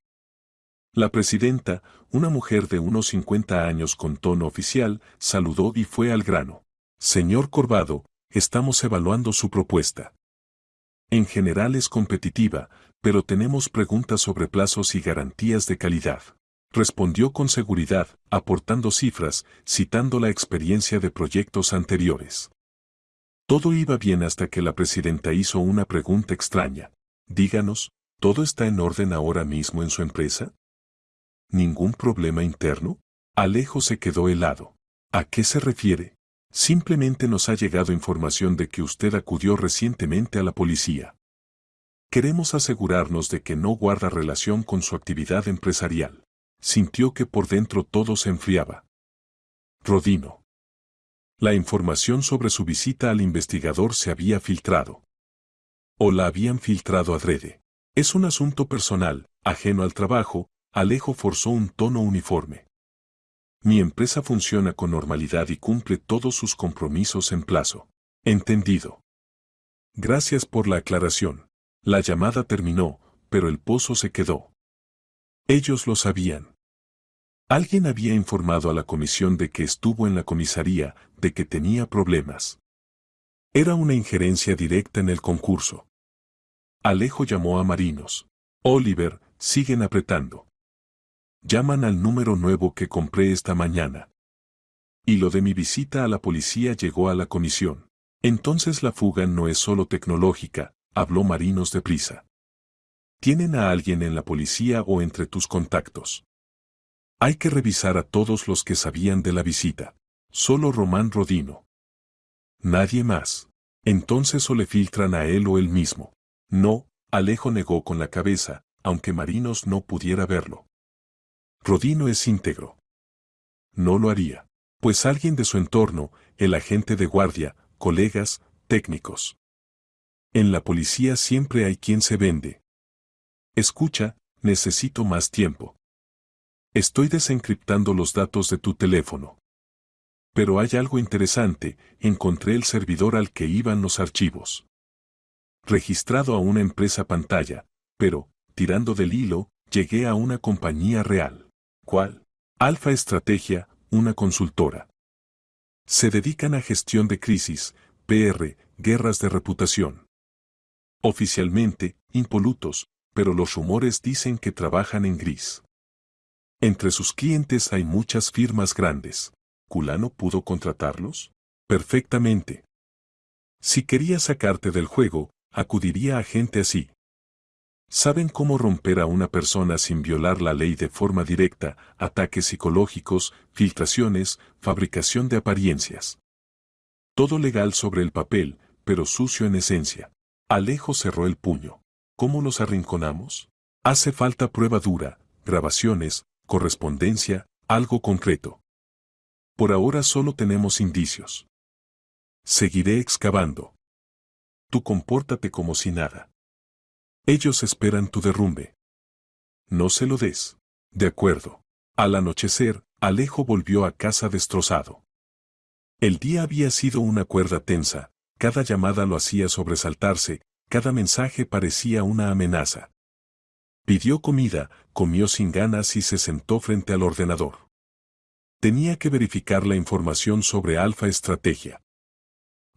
La presidenta, una mujer de unos 50 años con tono oficial, saludó y fue al grano. Señor Corvado, estamos evaluando su propuesta. En general es competitiva, pero tenemos preguntas sobre plazos y garantías de calidad. Respondió con seguridad, aportando cifras, citando la experiencia de proyectos anteriores. Todo iba bien hasta que la presidenta hizo una pregunta extraña. Díganos, ¿todo está en orden ahora mismo en su empresa? ¿Ningún problema interno? Alejo se quedó helado. ¿A qué se refiere? Simplemente nos ha llegado información de que usted acudió recientemente a la policía. Queremos asegurarnos de que no guarda relación con su actividad empresarial. Sintió que por dentro todo se enfriaba. Rodino. La información sobre su visita al investigador se había filtrado. O la habían filtrado adrede. Es un asunto personal, ajeno al trabajo. Alejo forzó un tono uniforme. Mi empresa funciona con normalidad y cumple todos sus compromisos en plazo. Entendido. Gracias por la aclaración. La llamada terminó, pero el pozo se quedó. Ellos lo sabían. Alguien había informado a la comisión de que estuvo en la comisaría, de que tenía problemas. Era una injerencia directa en el concurso. Alejo llamó a Marinos. Oliver, siguen apretando. Llaman al número nuevo que compré esta mañana. Y lo de mi visita a la policía llegó a la comisión. Entonces la fuga no es solo tecnológica, habló Marinos deprisa. ¿Tienen a alguien en la policía o entre tus contactos? Hay que revisar a todos los que sabían de la visita. Solo Román Rodino. Nadie más. Entonces o le filtran a él o él mismo. No, Alejo negó con la cabeza, aunque Marinos no pudiera verlo. Rodino es íntegro. No lo haría. Pues alguien de su entorno, el agente de guardia, colegas, técnicos. En la policía siempre hay quien se vende. Escucha, necesito más tiempo. Estoy desencriptando los datos de tu teléfono. Pero hay algo interesante, encontré el servidor al que iban los archivos. Registrado a una empresa pantalla, pero, tirando del hilo, llegué a una compañía real. ¿Cuál? Alfa Estrategia, una consultora. Se dedican a gestión de crisis, PR, guerras de reputación. Oficialmente, impolutos, pero los rumores dicen que trabajan en gris. Entre sus clientes hay muchas firmas grandes. ¿Culano pudo contratarlos? Perfectamente. Si quería sacarte del juego, acudiría a gente así. Saben cómo romper a una persona sin violar la ley de forma directa, ataques psicológicos, filtraciones, fabricación de apariencias. Todo legal sobre el papel, pero sucio en esencia. Alejo cerró el puño. ¿Cómo los arrinconamos? Hace falta prueba dura, grabaciones, correspondencia, algo concreto. Por ahora solo tenemos indicios. Seguiré excavando. Tú compórtate como si nada. Ellos esperan tu derrumbe. No se lo des. De acuerdo. Al anochecer, Alejo volvió a casa destrozado. El día había sido una cuerda tensa, cada llamada lo hacía sobresaltarse, cada mensaje parecía una amenaza. Pidió comida, comió sin ganas y se sentó frente al ordenador. Tenía que verificar la información sobre Alfa Estrategia.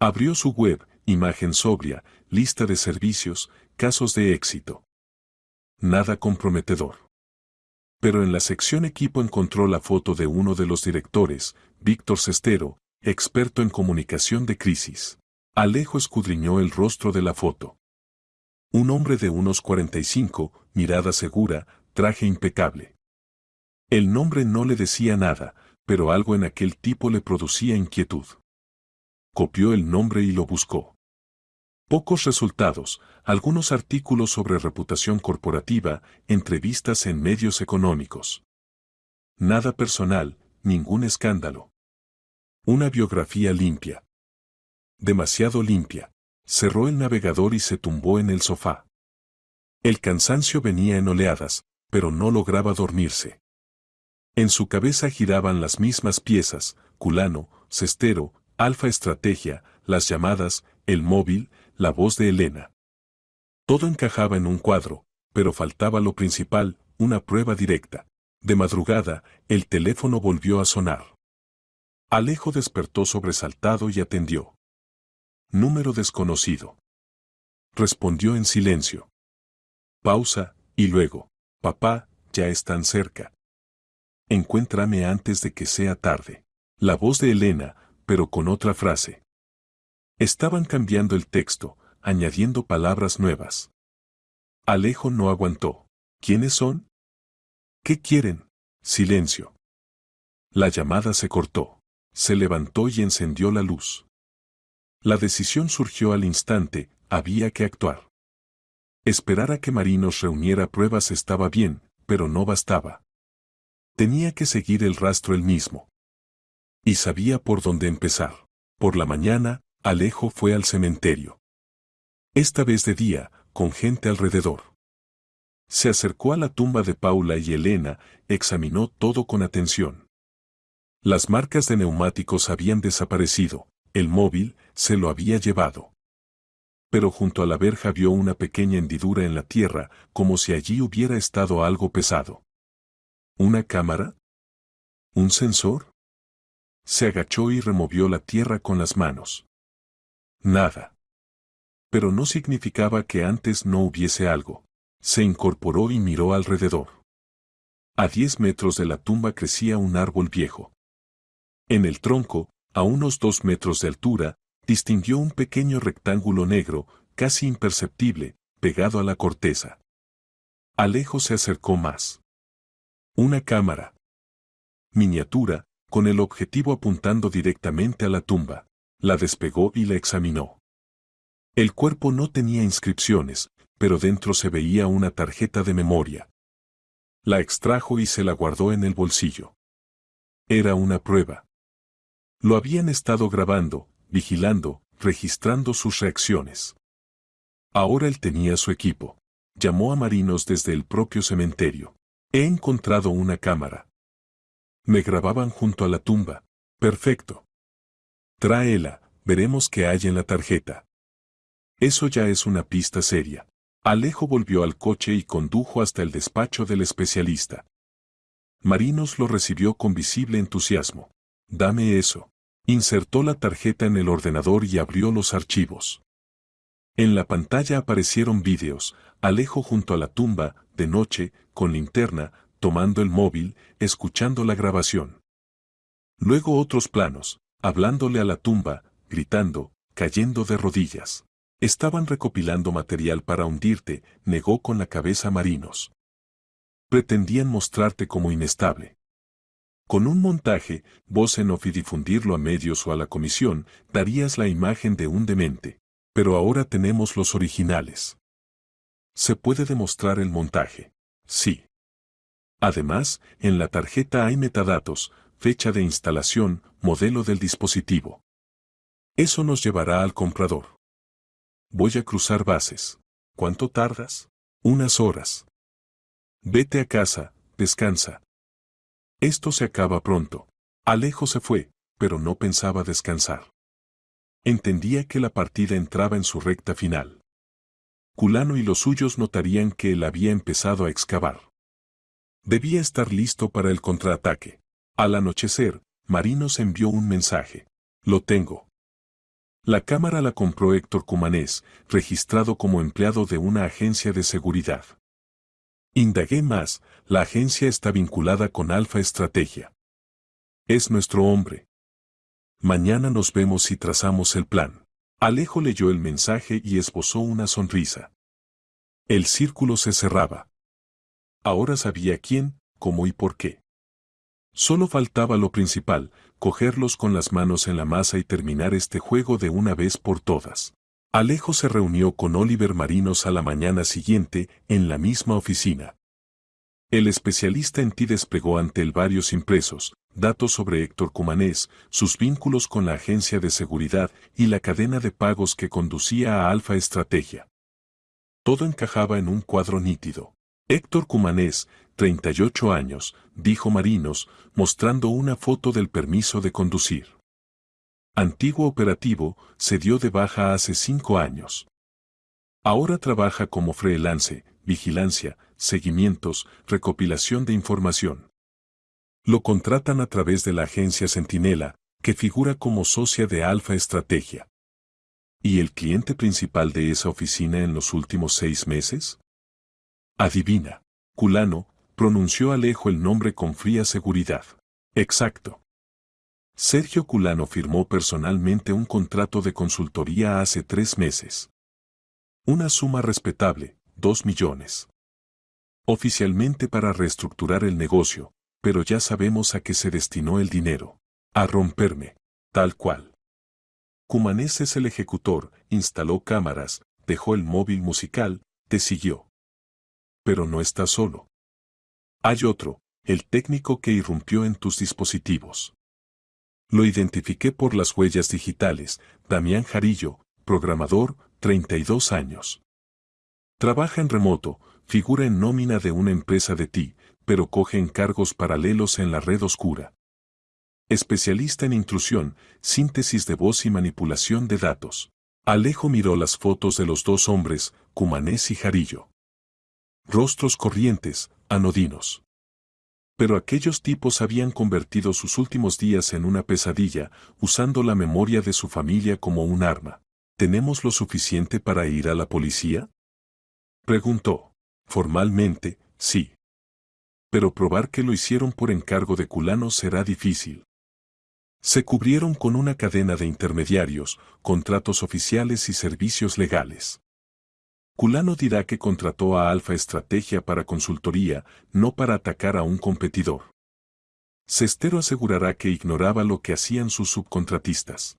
Abrió su web, imagen sobria, lista de servicios, casos de éxito. Nada comprometedor. Pero en la sección equipo encontró la foto de uno de los directores, Víctor Cestero, experto en comunicación de crisis. Alejo escudriñó el rostro de la foto. Un hombre de unos 45, mirada segura, traje impecable. El nombre no le decía nada, pero algo en aquel tipo le producía inquietud. Copió el nombre y lo buscó. Pocos resultados, algunos artículos sobre reputación corporativa, entrevistas en medios económicos. Nada personal, ningún escándalo. Una biografía limpia. Demasiado limpia. Cerró el navegador y se tumbó en el sofá. El cansancio venía en oleadas, pero no lograba dormirse. En su cabeza giraban las mismas piezas, Culano, Cestero, Alfa Estrategia, las llamadas, el móvil, la voz de Elena. Todo encajaba en un cuadro, pero faltaba lo principal, una prueba directa. De madrugada, el teléfono volvió a sonar. Alejo despertó sobresaltado y atendió. Número desconocido. Respondió en silencio. Pausa, y luego, papá, ya están cerca. Encuéntrame antes de que sea tarde. La voz de Elena, pero con otra frase. Estaban cambiando el texto, añadiendo palabras nuevas. Alejo no aguantó. ¿Quiénes son? ¿Qué quieren? Silencio. La llamada se cortó. Se levantó y encendió la luz. La decisión surgió al instante, había que actuar. Esperar a que Marinos reuniera pruebas estaba bien, pero no bastaba. Tenía que seguir el rastro él mismo. Y sabía por dónde empezar. Por la mañana, Alejo fue al cementerio. Esta vez de día, con gente alrededor. Se acercó a la tumba de Paula y Elena, examinó todo con atención. Las marcas de neumáticos habían desaparecido, el móvil se lo había llevado. Pero junto a la verja vio una pequeña hendidura en la tierra, como si allí hubiera estado algo pesado. ¿Una cámara? ¿Un sensor? Se agachó y removió la tierra con las manos. Nada. Pero no significaba que antes no hubiese algo. Se incorporó y miró alrededor. A 10 metros de la tumba crecía un árbol viejo. En el tronco, a unos 2 metros de altura, distinguió un pequeño rectángulo negro, casi imperceptible, pegado a la corteza. Alejo se acercó más. Una cámara. Miniatura, con el objetivo apuntando directamente a la tumba. La despegó y la examinó. El cuerpo no tenía inscripciones, pero dentro se veía una tarjeta de memoria. La extrajo y se la guardó en el bolsillo. Era una prueba. Lo habían estado grabando, vigilando, registrando sus reacciones. Ahora él tenía su equipo. Llamó a Marinos desde el propio cementerio. He encontrado una cámara. Me grababan junto a la tumba. Perfecto. Tráela, veremos qué hay en la tarjeta. Eso ya es una pista seria. Alejo volvió al coche y condujo hasta el despacho del especialista. Marinos lo recibió con visible entusiasmo. Dame eso. Insertó la tarjeta en el ordenador y abrió los archivos. En la pantalla aparecieron vídeos, Alejo junto a la tumba, de noche, con linterna, tomando el móvil, escuchando la grabación. Luego otros planos, hablándole a la tumba, gritando, cayendo de rodillas. Estaban recopilando material para hundirte, negó con la cabeza Marinos. Pretendían mostrarte como inestable. Con un montaje, voz en off y difundirlo a medios o a la comisión, darías la imagen de un demente. Pero ahora tenemos los originales. ¿Se puede demostrar el montaje? Sí. Además, en la tarjeta hay metadatos, fecha de instalación, modelo del dispositivo. Eso nos llevará al comprador. Voy a cruzar bases. ¿Cuánto tardas? Unas horas. Vete a casa, descansa. Esto se acaba pronto. Alejo se fue, pero no pensaba descansar. Entendía que la partida entraba en su recta final. Culano y los suyos notarían que él había empezado a excavar. Debía estar listo para el contraataque. Al anochecer, Marinos envió un mensaje. Lo tengo. La cámara la compró Héctor Cumanés, registrado como empleado de una agencia de seguridad. Indagué más, la agencia está vinculada con Alfa Estrategia. Es nuestro hombre. Mañana nos vemos y trazamos el plan. Alejo leyó el mensaje y esbozó una sonrisa. El círculo se cerraba. Ahora sabía quién, cómo y por qué. Solo faltaba lo principal, cogerlos con las manos en la masa y terminar este juego de una vez por todas. Alejo se reunió con Oliver Marinos a la mañana siguiente, en la misma oficina. El especialista en ti desplegó ante él varios impresos, datos sobre Héctor Cumanés, sus vínculos con la agencia de seguridad y la cadena de pagos que conducía a Alfa Estrategia. Todo encajaba en un cuadro nítido. Héctor Cumanés, 38 años, dijo Marinos, mostrando una foto del permiso de conducir. Antiguo operativo, se dio de baja hace 5 años. Ahora trabaja como freelance, vigilancia, seguimientos, recopilación de información. Lo contratan a través de la agencia Centinela, que figura como socia de Alfa Estrategia. ¿Y el cliente principal de esa oficina en los últimos 6 meses? Adivina. Culano, pronunció Alejo el nombre con fría seguridad. Exacto. Sergio Culano firmó personalmente un contrato de consultoría hace 3 meses. Una suma respetable, 2 millones. Oficialmente para reestructurar el negocio, pero ya sabemos a qué se destinó el dinero. A romperme. Tal cual. Cumanés es el ejecutor, instaló cámaras, dejó el móvil musical, te siguió. Pero no estás solo. Hay otro, el técnico que irrumpió en tus dispositivos. Lo identifiqué por las huellas digitales, Damián Jarillo, programador, 32 años. Trabaja en remoto, figura en nómina de una empresa de TI, pero coge encargos paralelos en la red oscura. Especialista en intrusión, síntesis de voz y manipulación de datos. Alejo miró las fotos de los dos hombres, Cumanés y Jarillo. Rostros corrientes, anodinos. Pero aquellos tipos habían convertido sus últimos días en una pesadilla, usando la memoria de su familia como un arma. ¿Tenemos lo suficiente para ir a la policía? Preguntó. Formalmente, sí. Pero probar que lo hicieron por encargo de Culano será difícil. Se cubrieron con una cadena de intermediarios, contratos oficiales y servicios legales. Culano dirá que contrató a Alfa Estrategia para consultoría, no para atacar a un competidor. Cestero asegurará que ignoraba lo que hacían sus subcontratistas.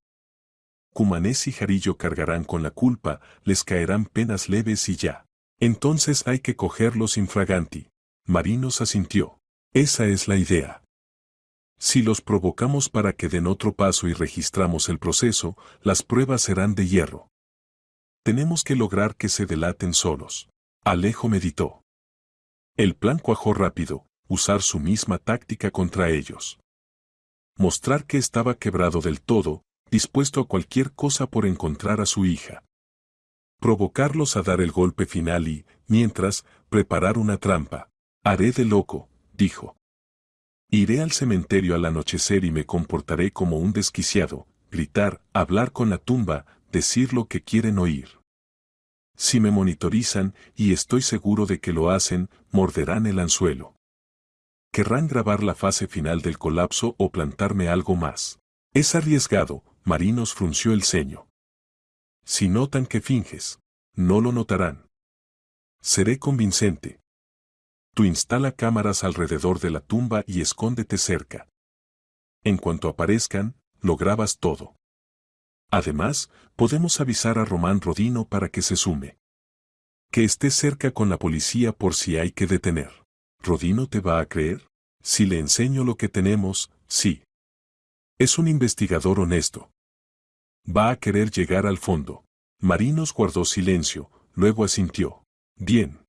Cumanés y Jarillo cargarán con la culpa, les caerán penas leves y ya. Entonces hay que cogerlos infraganti. Marinos asintió. Esa es la idea. Si los provocamos para que den otro paso y registramos el proceso, las pruebas serán de hierro. Tenemos que lograr que se delaten solos. Alejo meditó. El plan cuajó rápido, usar su misma táctica contra ellos. Mostrar que estaba quebrado del todo, dispuesto a cualquier cosa por encontrar a su hija. Provocarlos a dar el golpe final y, mientras, preparar una trampa. Haré de loco, dijo. Iré al cementerio al anochecer y me comportaré como un desquiciado, gritar, hablar con la tumba, decir lo que quieren oír. Si me monitorizan, y estoy seguro de que lo hacen, morderán el anzuelo. Querrán grabar la fase final del colapso o plantarme algo más. Es arriesgado, Marinos frunció el ceño. Si notan que finges, no lo notarán. Seré convincente. Tú instala cámaras alrededor de la tumba y escóndete cerca. En cuanto aparezcan, lo grabas todo. Además, podemos avisar a Román Rodino para que se sume. Que esté cerca con la policía por si hay que detener. ¿Rodino te va a creer? Si le enseño lo que tenemos, sí. Es un investigador honesto. Va a querer llegar al fondo. Marinos guardó silencio, luego asintió. Bien.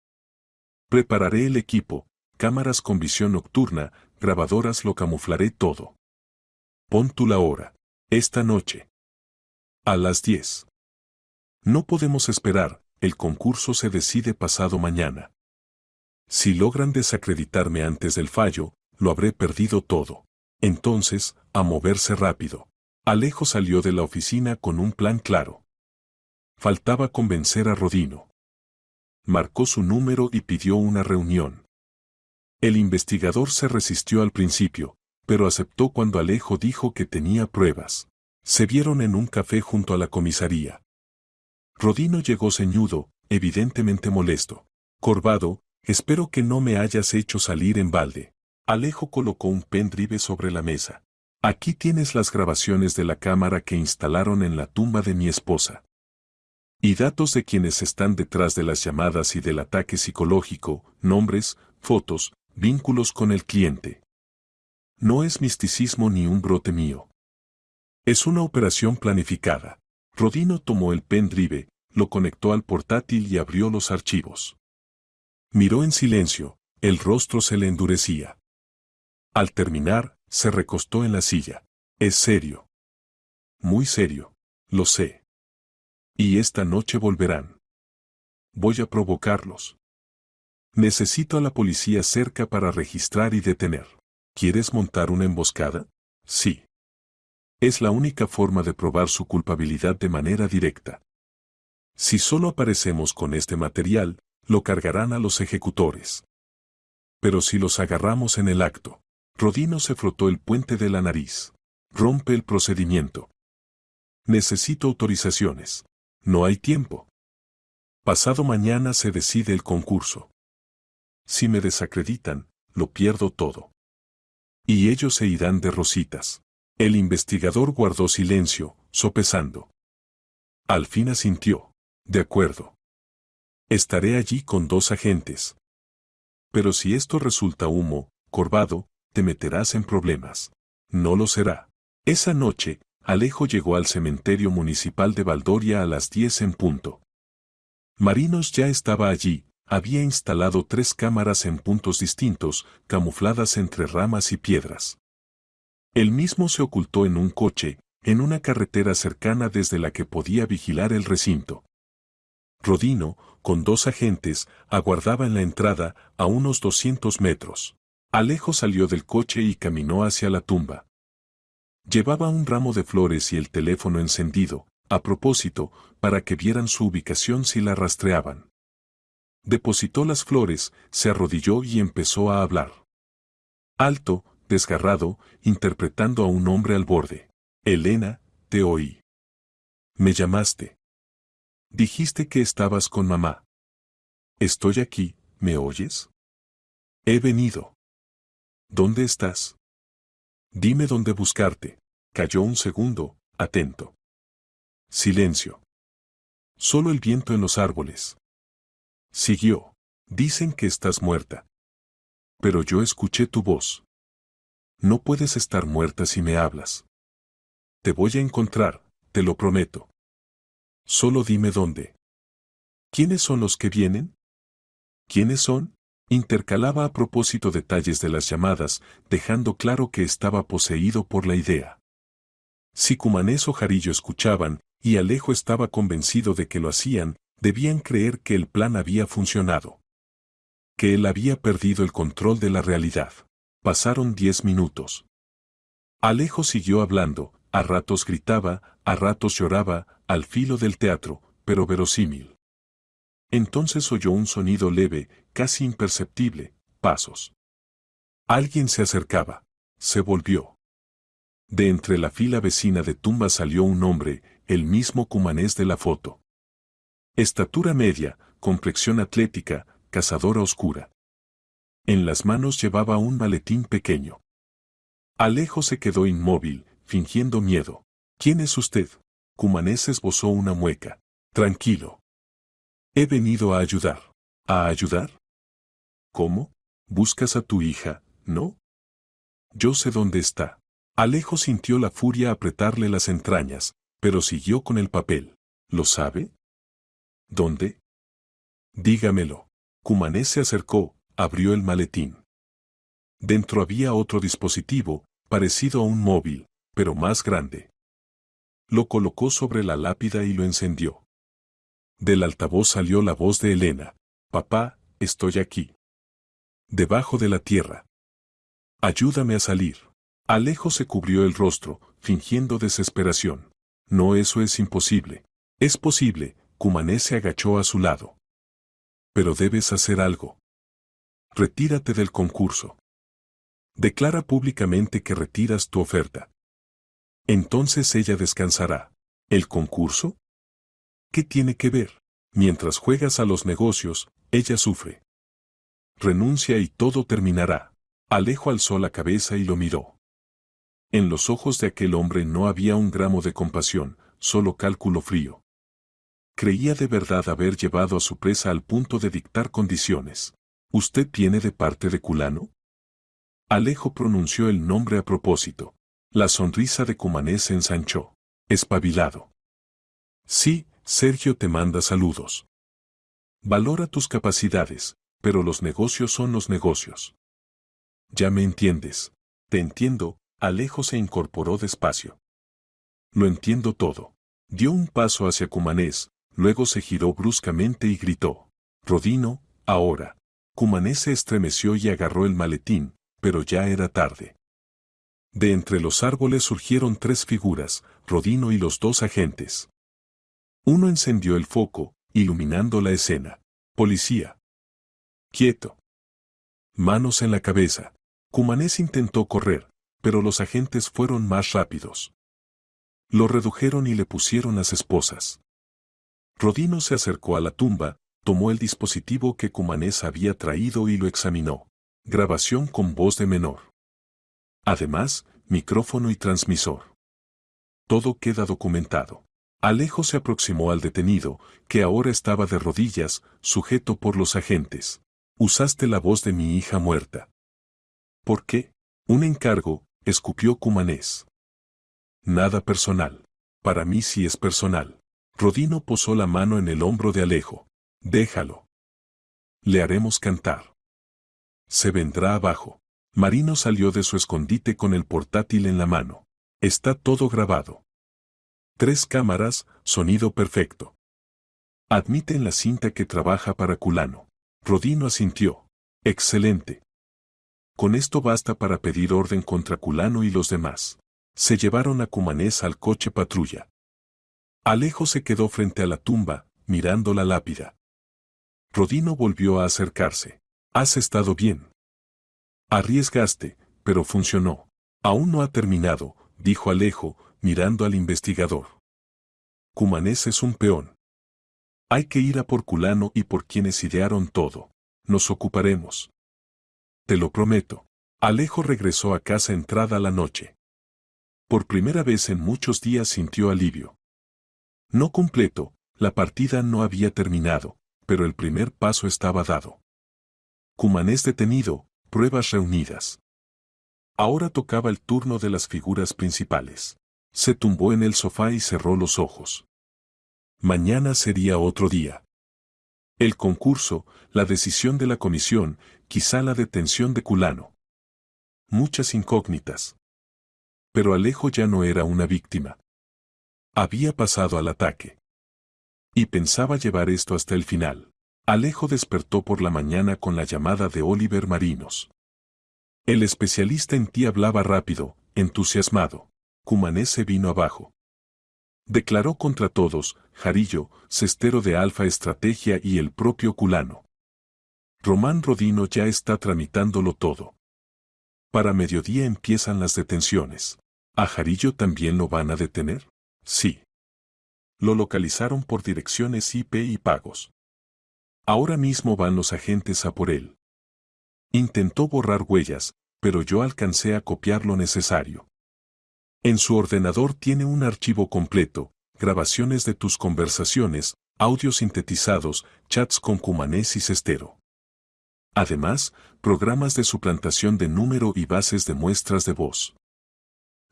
Prepararé el equipo, cámaras con visión nocturna, grabadoras, lo camuflaré todo. Pon tú la hora. Esta noche. A las 10. No podemos esperar, el concurso se decide pasado mañana. Si logran desacreditarme antes del fallo, lo habré perdido todo. Entonces, a moverse rápido. Alejo salió de la oficina con un plan claro. Faltaba convencer a Rodino. Marcó su número y pidió una reunión. El investigador se resistió al principio, pero aceptó cuando Alejo dijo que tenía pruebas. Se vieron en un café junto a la comisaría. Rodino llegó ceñudo, evidentemente molesto. Corvado, espero que no me hayas hecho salir en balde. Alejo colocó un pendrive sobre la mesa. Aquí tienes las grabaciones de la cámara que instalaron en la tumba de mi esposa. Y datos de quienes están detrás de las llamadas y del ataque psicológico, nombres, fotos, vínculos con el cliente. No es misticismo ni un brote mío. Es una operación planificada. Rodino tomó el pendrive, lo conectó al portátil y abrió los archivos. Miró en silencio, el rostro se le endurecía. Al terminar, se recostó en la silla. Es serio. Muy serio. Lo sé. Y esta noche volverán. Voy a provocarlos. Necesito a la policía cerca para registrar y detener. ¿Quieres montar una emboscada? Sí. Es la única forma de probar su culpabilidad de manera directa. Si solo aparecemos con este material, lo cargarán a los ejecutores. Pero si los agarramos en el acto. Rodino se frotó el puente de la nariz. Rompe el procedimiento. Necesito autorizaciones. No hay tiempo. Pasado mañana se decide el concurso. Si me desacreditan, lo pierdo todo. Y ellos se irán de rositas. El investigador guardó silencio, sopesando. Al fin asintió. De acuerdo. Estaré allí con 2 agentes. Pero si esto resulta humo, Corvado, te meterás en problemas. No lo será. Esa noche, Alejo llegó al cementerio municipal de Valdoria a las 10 en punto. Marinos ya estaba allí, había instalado 3 cámaras en puntos distintos, camufladas entre ramas y piedras. Él mismo se ocultó en un coche, en una carretera cercana desde la que podía vigilar el recinto. Rodino, con 2 agentes, aguardaba en la entrada, a unos 200 metros. Alejo salió del coche y caminó hacia la tumba. Llevaba un ramo de flores y el teléfono encendido, a propósito, para que vieran su ubicación si la rastreaban. Depositó las flores, se arrodilló y empezó a hablar. Alto, desgarrado, interpretando a un hombre al borde. Elena, te oí. Me llamaste. Dijiste que estabas con mamá. Estoy aquí, ¿me oyes? He venido. ¿Dónde estás? Dime dónde buscarte. Calló un segundo, atento. Silencio. Solo el viento en los árboles. Siguió. Dicen que estás muerta. Pero yo escuché tu voz. No puedes estar muerta si me hablas. Te voy a encontrar, te lo prometo. Solo dime dónde. ¿Quiénes son los que vienen? ¿Quiénes son? Intercalaba a propósito detalles de las llamadas, dejando claro que estaba poseído por la idea. Si Cumanés o Jarillo escuchaban, y Alejo estaba convencido de que lo hacían, debían creer que el plan había funcionado. Que él había perdido el control de la realidad. Pasaron 10 minutos. Alejo siguió hablando, a ratos gritaba, a ratos lloraba, al filo del teatro, pero verosímil. Entonces oyó un sonido leve, casi imperceptible, pasos. Alguien se acercaba. Se volvió. De entre la fila vecina de tumbas salió un hombre, el mismo Cumanés de la foto. Estatura media, complexión atlética, cazadora oscura. En las manos llevaba un maletín pequeño. Alejo se quedó inmóvil, fingiendo miedo. ¿Quién es usted? Cumanés esbozó una mueca. Tranquilo. He venido a ayudar. ¿A ayudar? ¿Cómo? ¿Buscas a tu hija, no? Yo sé dónde está. Alejo sintió la furia apretarle las entrañas, pero siguió con el papel. ¿Lo sabe? ¿Dónde? Dígamelo. Cumanés se acercó, abrió el maletín. Dentro había otro dispositivo, parecido a un móvil, pero más grande. Lo colocó sobre la lápida y lo encendió. Del altavoz salió la voz de Elena. Papá, estoy aquí. Debajo de la tierra. Ayúdame a salir. Alejo se cubrió el rostro, fingiendo desesperación. No, eso es imposible. Es posible, Cumanés se agachó a su lado. Pero debes hacer algo. Retírate del concurso. Declara públicamente que retiras tu oferta. Entonces ella descansará. ¿El concurso? ¿Qué tiene que ver? Mientras juegas a los negocios, ella sufre. Renuncia y todo terminará. Alejo alzó la cabeza y lo miró. En los ojos de aquel hombre no había un gramo de compasión, solo cálculo frío. Creía de verdad haber llevado a su presa al punto de dictar condiciones. ¿Usted viene de parte de Culano? Alejo pronunció el nombre a propósito. La sonrisa de Cumanés se ensanchó. Espabilado. Sí, Sergio te manda saludos. Valora tus capacidades, pero los negocios son los negocios. Ya me entiendes. Te entiendo. Alejo se incorporó despacio. Lo entiendo todo. Dio un paso hacia Cumanés, luego se giró bruscamente y gritó. Rodino, ahora. Cumané se estremeció y agarró el maletín, pero ya era tarde. De entre los árboles surgieron tres figuras, Rodino y los dos agentes. Uno encendió el foco, iluminando la escena. Policía. Quieto. Manos en la cabeza. Cumanés intentó correr, pero los agentes fueron más rápidos. Lo redujeron y le pusieron las esposas. Rodino se acercó a la tumba, tomó el dispositivo que Cumanés había traído y lo examinó. Grabación con voz de menor. Además, micrófono y transmisor. Todo queda documentado. Alejo se aproximó al detenido, que ahora estaba de rodillas, sujeto por los agentes. Usaste la voz de mi hija muerta. ¿Por qué? Un encargo, escupió Cumanés. Nada personal. Para mí sí es personal. Rodino posó la mano en el hombro de Alejo. Déjalo. Le haremos cantar. Se vendrá abajo. Marino salió de su escondite con el portátil en la mano. Está todo grabado. 3 cámaras, sonido perfecto. Admite en la cinta que trabaja para Culano. Rodino asintió. Excelente. Con esto basta para pedir orden contra Culano y los demás. Se llevaron a Cumanés al coche patrulla. Alejo se quedó frente a la tumba, mirando la lápida. Rodino volvió a acercarse. Has estado bien. Arriesgaste, pero funcionó. Aún no ha terminado, dijo Alejo, mirando al investigador. Cumanés es un peón. Hay que ir a por Culano y por quienes idearon todo. Nos ocuparemos. Te lo prometo. Alejo regresó a casa entrada la noche. Por primera vez en muchos días sintió alivio. No completo, la partida no había terminado, pero el primer paso estaba dado. Cumanés detenido, pruebas reunidas. Ahora tocaba el turno de las figuras principales. Se tumbó en el sofá y cerró los ojos. Mañana sería otro día. El concurso, la decisión de la comisión, quizá la detención de Culano. Muchas incógnitas. Pero Alejo ya no era una víctima. Había pasado al ataque. Y pensaba llevar esto hasta el final. Alejo despertó por la mañana con la llamada de Oliver Marinos. El especialista en ti hablaba rápido, entusiasmado. Cumanés se vino abajo. Declaró contra todos, Jarillo, Cestero de Alfa Estrategia y el propio Culano. Román Rodino ya está tramitándolo todo. Para mediodía empiezan las detenciones. ¿A Jarillo también lo van a detener? Sí. Lo localizaron por direcciones IP y pagos. Ahora mismo van los agentes a por él. Intentó borrar huellas, pero yo alcancé a copiar lo necesario. En su ordenador tiene un archivo completo, grabaciones de tus conversaciones, audios sintetizados, chats con Cumanés y Cestero. Además, programas de suplantación de número y bases de muestras de voz.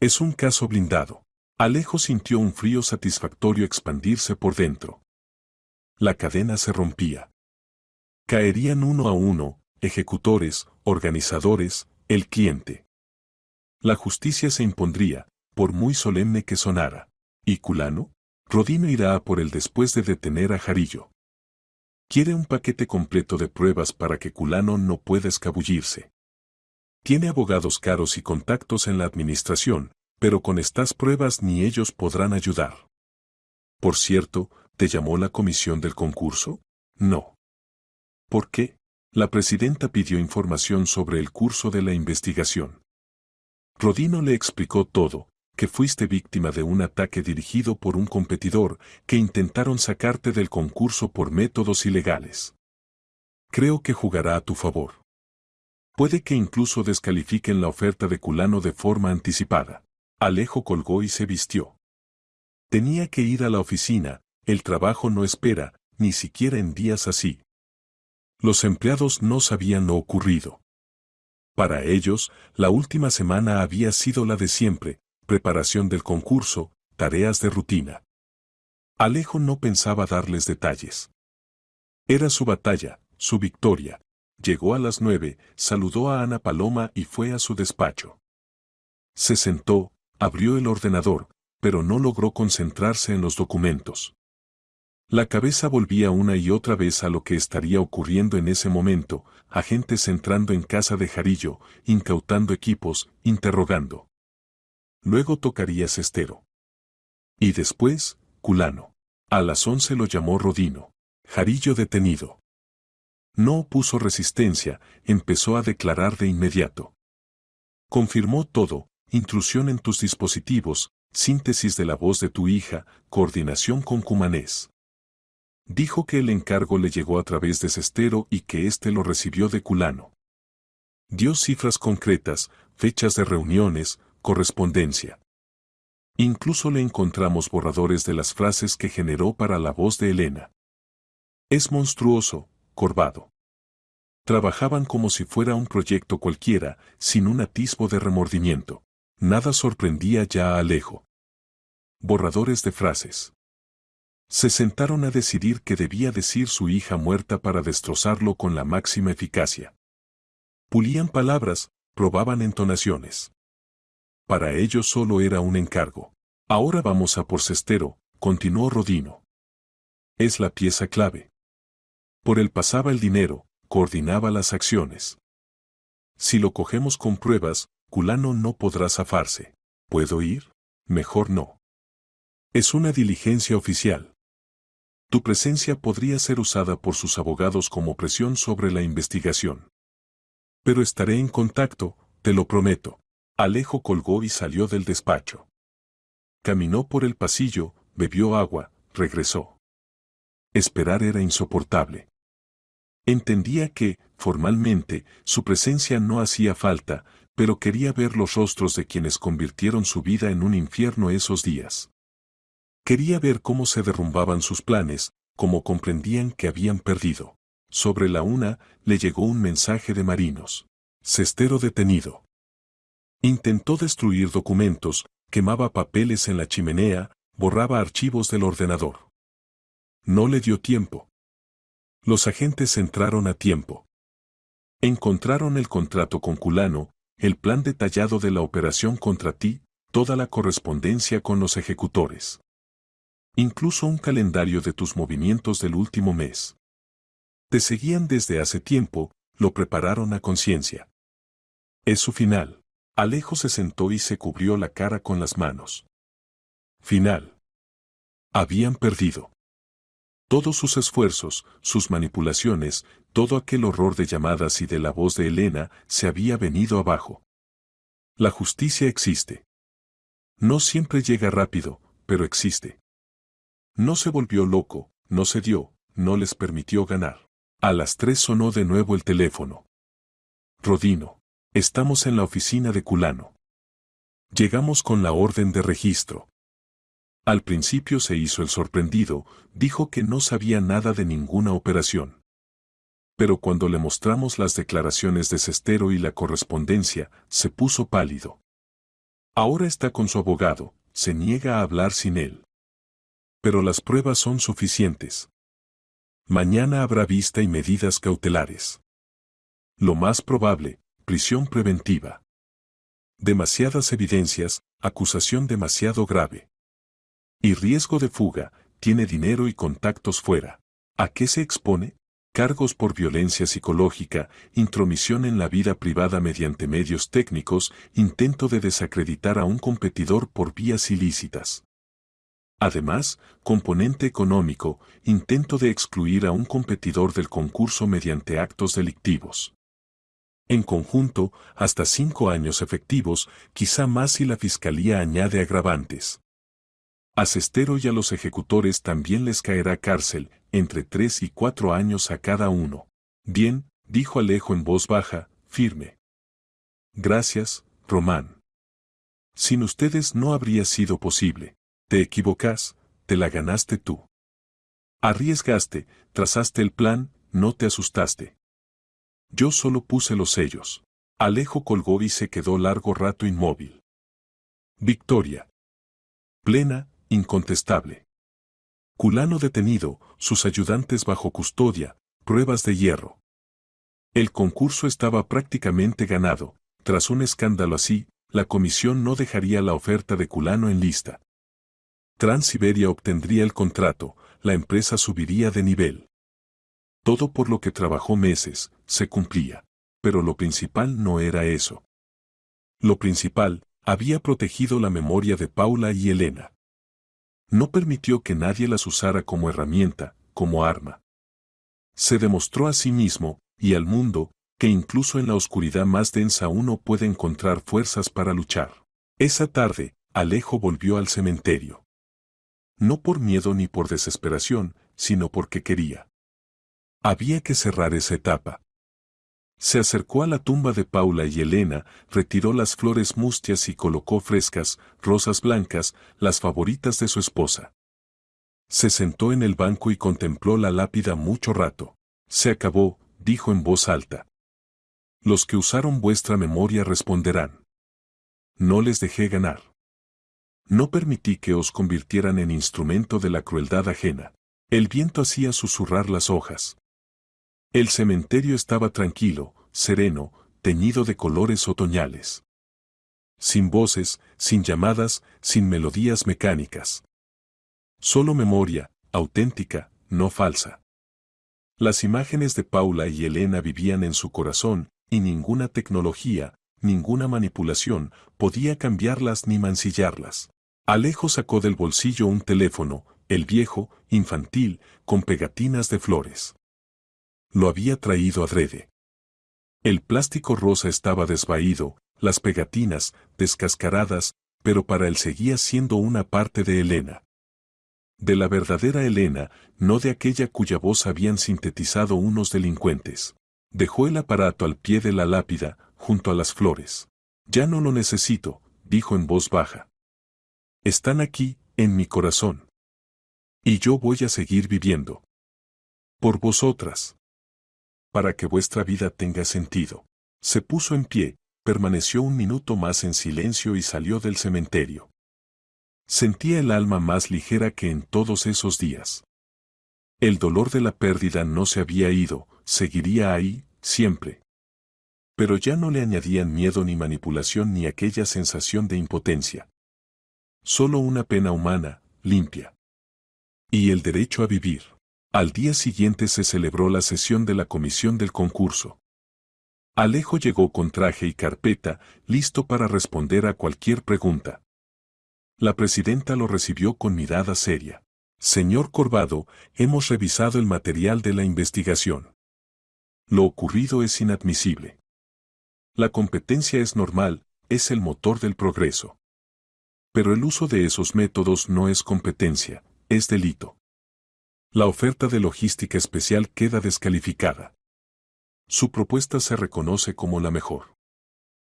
Es un caso blindado. Alejo sintió un frío satisfactorio expandirse por dentro. La cadena se rompía. Caerían uno a uno, ejecutores, organizadores, el cliente. La justicia se impondría, por muy solemne que sonara. ¿Y Culano? Rodino irá a por él después de detener a Jarillo. Quiere un paquete completo de pruebas para que Culano no pueda escabullirse. Tiene abogados caros y contactos en la administración, pero con estas pruebas ni ellos podrán ayudar. Por cierto, ¿te llamó la comisión del concurso? No. ¿Por qué? La presidenta pidió información sobre el curso de la investigación. Rodino le explicó todo, que fuiste víctima de un ataque dirigido por un competidor, que intentaron sacarte del concurso por métodos ilegales. Creo que jugará a tu favor. Puede que incluso descalifiquen la oferta de Culano de forma anticipada. Alejo colgó y se vistió. Tenía que ir a la oficina, el trabajo no espera, ni siquiera en días así. Los empleados no sabían lo ocurrido. Para ellos, la última semana había sido la de siempre, preparación del concurso, tareas de rutina. Alejo no pensaba darles detalles. Era su batalla, su victoria. Llegó a las 9, saludó a Ana Paloma y fue a su despacho. Se sentó, abrió el ordenador, pero no logró concentrarse en los documentos. La cabeza volvía una y otra vez a lo que estaría ocurriendo en ese momento, agentes entrando en casa de Jarillo, incautando equipos, interrogando. Luego tocaría Sestero. Y después, Culano. A las 11 lo llamó Rodino. Jarillo detenido. No opuso resistencia, empezó a declarar de inmediato. Confirmó todo, intrusión en tus dispositivos, síntesis de la voz de tu hija, coordinación con Cumanés. Dijo que el encargo le llegó a través de Sestero y que éste lo recibió de Culano. Dio cifras concretas, fechas de reuniones, correspondencia. Incluso le encontramos borradores de las frases que generó para la voz de Elena. Es monstruoso, Corvado. Trabajaban como si fuera un proyecto cualquiera, sin un atisbo de remordimiento. Nada sorprendía ya a Alejo. Borradores de frases. Se sentaron a decidir qué debía decir su hija muerta para destrozarlo con la máxima eficacia. Pulían palabras, probaban entonaciones. Para ellos solo era un encargo. Ahora vamos a por Sestero, continuó Rodino. Es la pieza clave. Por él pasaba el dinero, coordinaba las acciones. Si lo cogemos con pruebas, Culano no podrá zafarse. ¿Puedo ir? Mejor no. Es una diligencia oficial. Tu presencia podría ser usada por sus abogados como presión sobre la investigación. Pero estaré en contacto, te lo prometo. Alejo colgó y salió del despacho. Caminó por el pasillo, bebió agua, regresó. Esperar era insoportable. Entendía que, formalmente, su presencia no hacía falta, pero quería ver los rostros de quienes convirtieron su vida en un infierno esos días. Quería ver cómo se derrumbaban sus planes, cómo comprendían que habían perdido. Sobre la 1, le llegó un mensaje de Marinos. Sestero detenido. Intentó destruir documentos, quemaba papeles en la chimenea, borraba archivos del ordenador. No le dio tiempo. Los agentes entraron a tiempo. Encontraron el contrato con Culano, el plan detallado de la operación contra ti, toda la correspondencia con los ejecutores. Incluso un calendario de tus movimientos del último mes. Te seguían desde hace tiempo, lo prepararon a conciencia. Es su final. Alejo se sentó y se cubrió la cara con las manos. Final. Habían perdido. Todos sus esfuerzos, sus manipulaciones, todo aquel horror de llamadas y de la voz de Elena se había venido abajo. La justicia existe. No siempre llega rápido, pero existe. No se volvió loco, no cedió, no les permitió ganar. A las 3 sonó de nuevo el teléfono. Rodino. Estamos en la oficina de Culano. Llegamos con la orden de registro. Al principio se hizo el sorprendido, dijo que no sabía nada de ninguna operación. Pero cuando le mostramos las declaraciones de Sestero y la correspondencia, se puso pálido. Ahora está con su abogado, se niega a hablar sin él. Pero las pruebas son suficientes. Mañana habrá vista y medidas cautelares. Lo más probable, prisión preventiva. Demasiadas evidencias, acusación demasiado grave. Y riesgo de fuga, tiene dinero y contactos fuera. ¿A qué se expone? Cargos por violencia psicológica, intromisión en la vida privada mediante medios técnicos, intento de desacreditar a un competidor por vías ilícitas. Además, componente económico, intento de excluir a un competidor del concurso mediante actos delictivos. En conjunto, hasta 5 años efectivos, quizá más si la fiscalía añade agravantes. A Sestero y a los ejecutores también les caerá cárcel, entre 3 y 4 años a cada uno. Bien, dijo Alejo en voz baja, firme. Gracias, Román. Sin ustedes no habría sido posible. Te equivocas, te la ganaste tú. Arriesgaste, trazaste el plan, no te asustaste. Yo solo puse los sellos. Alejo colgó y se quedó largo rato inmóvil. Victoria. Plena, incontestable. Culano detenido, sus ayudantes bajo custodia, pruebas de hierro. El concurso estaba prácticamente ganado. Tras un escándalo así, la comisión no dejaría la oferta de Culano en lista. Transiberia obtendría el contrato, la empresa subiría de nivel. Todo por lo que trabajó meses, se cumplía. Pero lo principal no era eso. Lo principal, había protegido la memoria de Paula y Elena. No permitió que nadie las usara como herramienta, como arma. Se demostró a sí mismo, y al mundo, que incluso en la oscuridad más densa uno puede encontrar fuerzas para luchar. Esa tarde, Alejo volvió al cementerio. No por miedo ni por desesperación, sino porque quería. Había que cerrar esa etapa. Se acercó a la tumba de Paula y Elena, retiró las flores mustias y colocó frescas, rosas blancas, las favoritas de su esposa. Se sentó en el banco y contempló la lápida mucho rato. Se acabó, dijo en voz alta. Los que usaron vuestra memoria responderán. No les dejé ganar. No permití que os convirtieran en instrumento de la crueldad ajena. El viento hacía susurrar las hojas. El cementerio estaba tranquilo, sereno, teñido de colores otoñales. Sin voces, sin llamadas, sin melodías mecánicas. Solo memoria, auténtica, no falsa. Las imágenes de Paula y Elena vivían en su corazón, y ninguna tecnología, ninguna manipulación, podía cambiarlas ni mancillarlas. Alejo sacó del bolsillo un teléfono, el viejo, infantil, con pegatinas de flores. Lo había traído adrede. El plástico rosa estaba desvaído, las pegatinas, descascaradas, pero para él seguía siendo una parte de Elena. De la verdadera Elena, no de aquella cuya voz habían sintetizado unos delincuentes. Dejó el aparato al pie de la lápida, junto a las flores. Ya no lo necesito, dijo en voz baja. Están aquí, en mi corazón. Y yo voy a seguir viviendo. Por vosotras. Para que vuestra vida tenga sentido. Se puso en pie, permaneció un minuto más en silencio y salió del cementerio. Sentía el alma más ligera que en todos esos días. El dolor de la pérdida no se había ido, seguiría ahí, siempre. Pero ya no le añadían miedo ni manipulación ni aquella sensación de impotencia. Solo una pena humana, limpia. Y el derecho a vivir. Al día siguiente se celebró la sesión de la comisión del concurso. Alejo llegó con traje y carpeta, listo para responder a cualquier pregunta. La presidenta lo recibió con mirada seria. Señor Corvado, hemos revisado el material de la investigación. Lo ocurrido es inadmisible. La competencia es normal, es el motor del progreso. Pero el uso de esos métodos no es competencia, es delito. La oferta de logística especial queda descalificada. Su propuesta se reconoce como la mejor.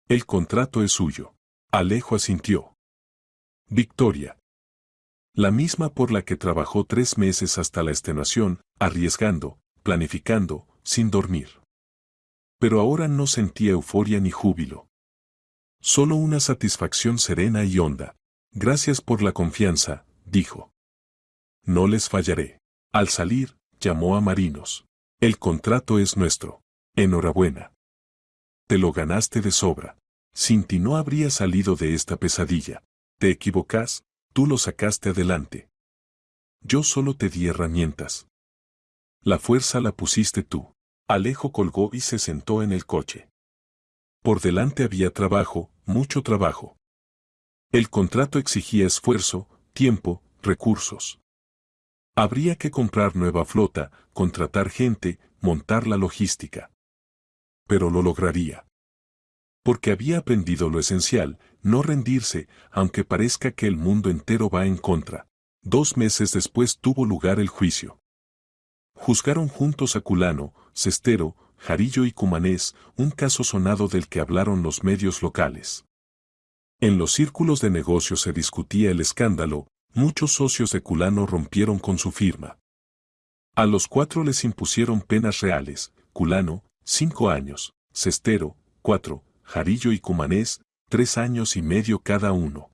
El contrato es suyo. Alejo asintió. Victoria. La misma por la que trabajó 3 meses hasta la extenuación, arriesgando, planificando, sin dormir. Pero ahora no sentía euforia ni júbilo. Solo una satisfacción serena y honda. Gracias por la confianza, dijo. No les fallaré. Al salir, llamó a Marinos. El contrato es nuestro. Enhorabuena. Te lo ganaste de sobra. Sin ti no habría salido de esta pesadilla. Te equivocas, tú lo sacaste adelante. Yo solo te di herramientas. La fuerza la pusiste tú. Alejo colgó y se sentó en el coche. Por delante había trabajo, mucho trabajo. El contrato exigía esfuerzo, tiempo, recursos. Habría que comprar nueva flota, contratar gente, montar la logística. Pero lo lograría. Porque había aprendido lo esencial, no rendirse, aunque parezca que el mundo entero va en contra. 2 meses después tuvo lugar el juicio. Juzgaron juntos a Culano, Cestero, Jarillo y Cumanés, un caso sonado del que hablaron los medios locales. En los círculos de negocios se discutía el escándalo, muchos socios de Culano rompieron con su firma. A los 4 les impusieron penas reales, Culano, 5 años, Cestero, 4, Jarillo y Cumanés, 3 años y medio cada uno.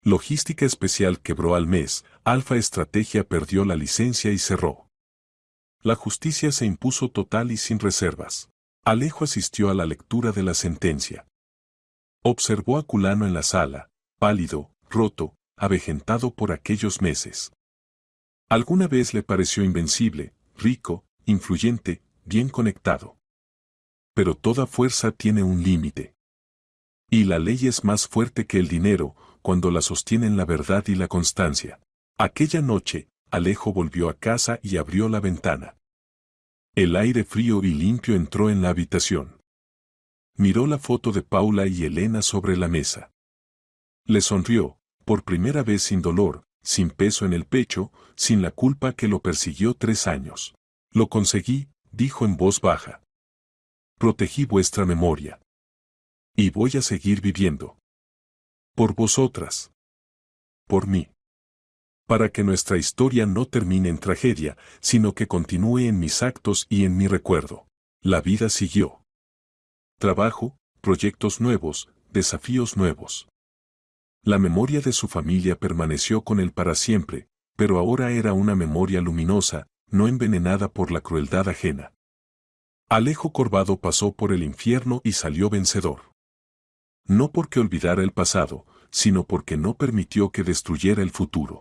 Logística Especial quebró al mes, Alfa Estrategia perdió la licencia y cerró. La justicia se impuso total y sin reservas. Alejo asistió a la lectura de la sentencia. Observó a Culano en la sala, pálido, roto, avejentado por aquellos meses. Alguna vez le pareció invencible, rico, influyente, bien conectado. Pero toda fuerza tiene un límite. Y la ley es más fuerte que el dinero, cuando la sostienen la verdad y la constancia. Aquella noche, Alejo volvió a casa y abrió la ventana. El aire frío y limpio entró en la habitación. Miró la foto de Paula y Elena sobre la mesa. Le sonrió, por primera vez sin dolor, sin peso en el pecho, sin la culpa que lo persiguió 3 años. Lo conseguí, dijo en voz baja. Protegí vuestra memoria. Y voy a seguir viviendo. Por vosotras. Por mí. Para que nuestra historia no termine en tragedia, sino que continúe en mis actos y en mi recuerdo. La vida siguió. Trabajo, proyectos nuevos, desafíos nuevos. La memoria de su familia permaneció con él para siempre, pero ahora era una memoria luminosa, no envenenada por la crueldad ajena. Alejo Corvado pasó por el infierno y salió vencedor. No porque olvidara el pasado, sino porque no permitió que destruyera el futuro.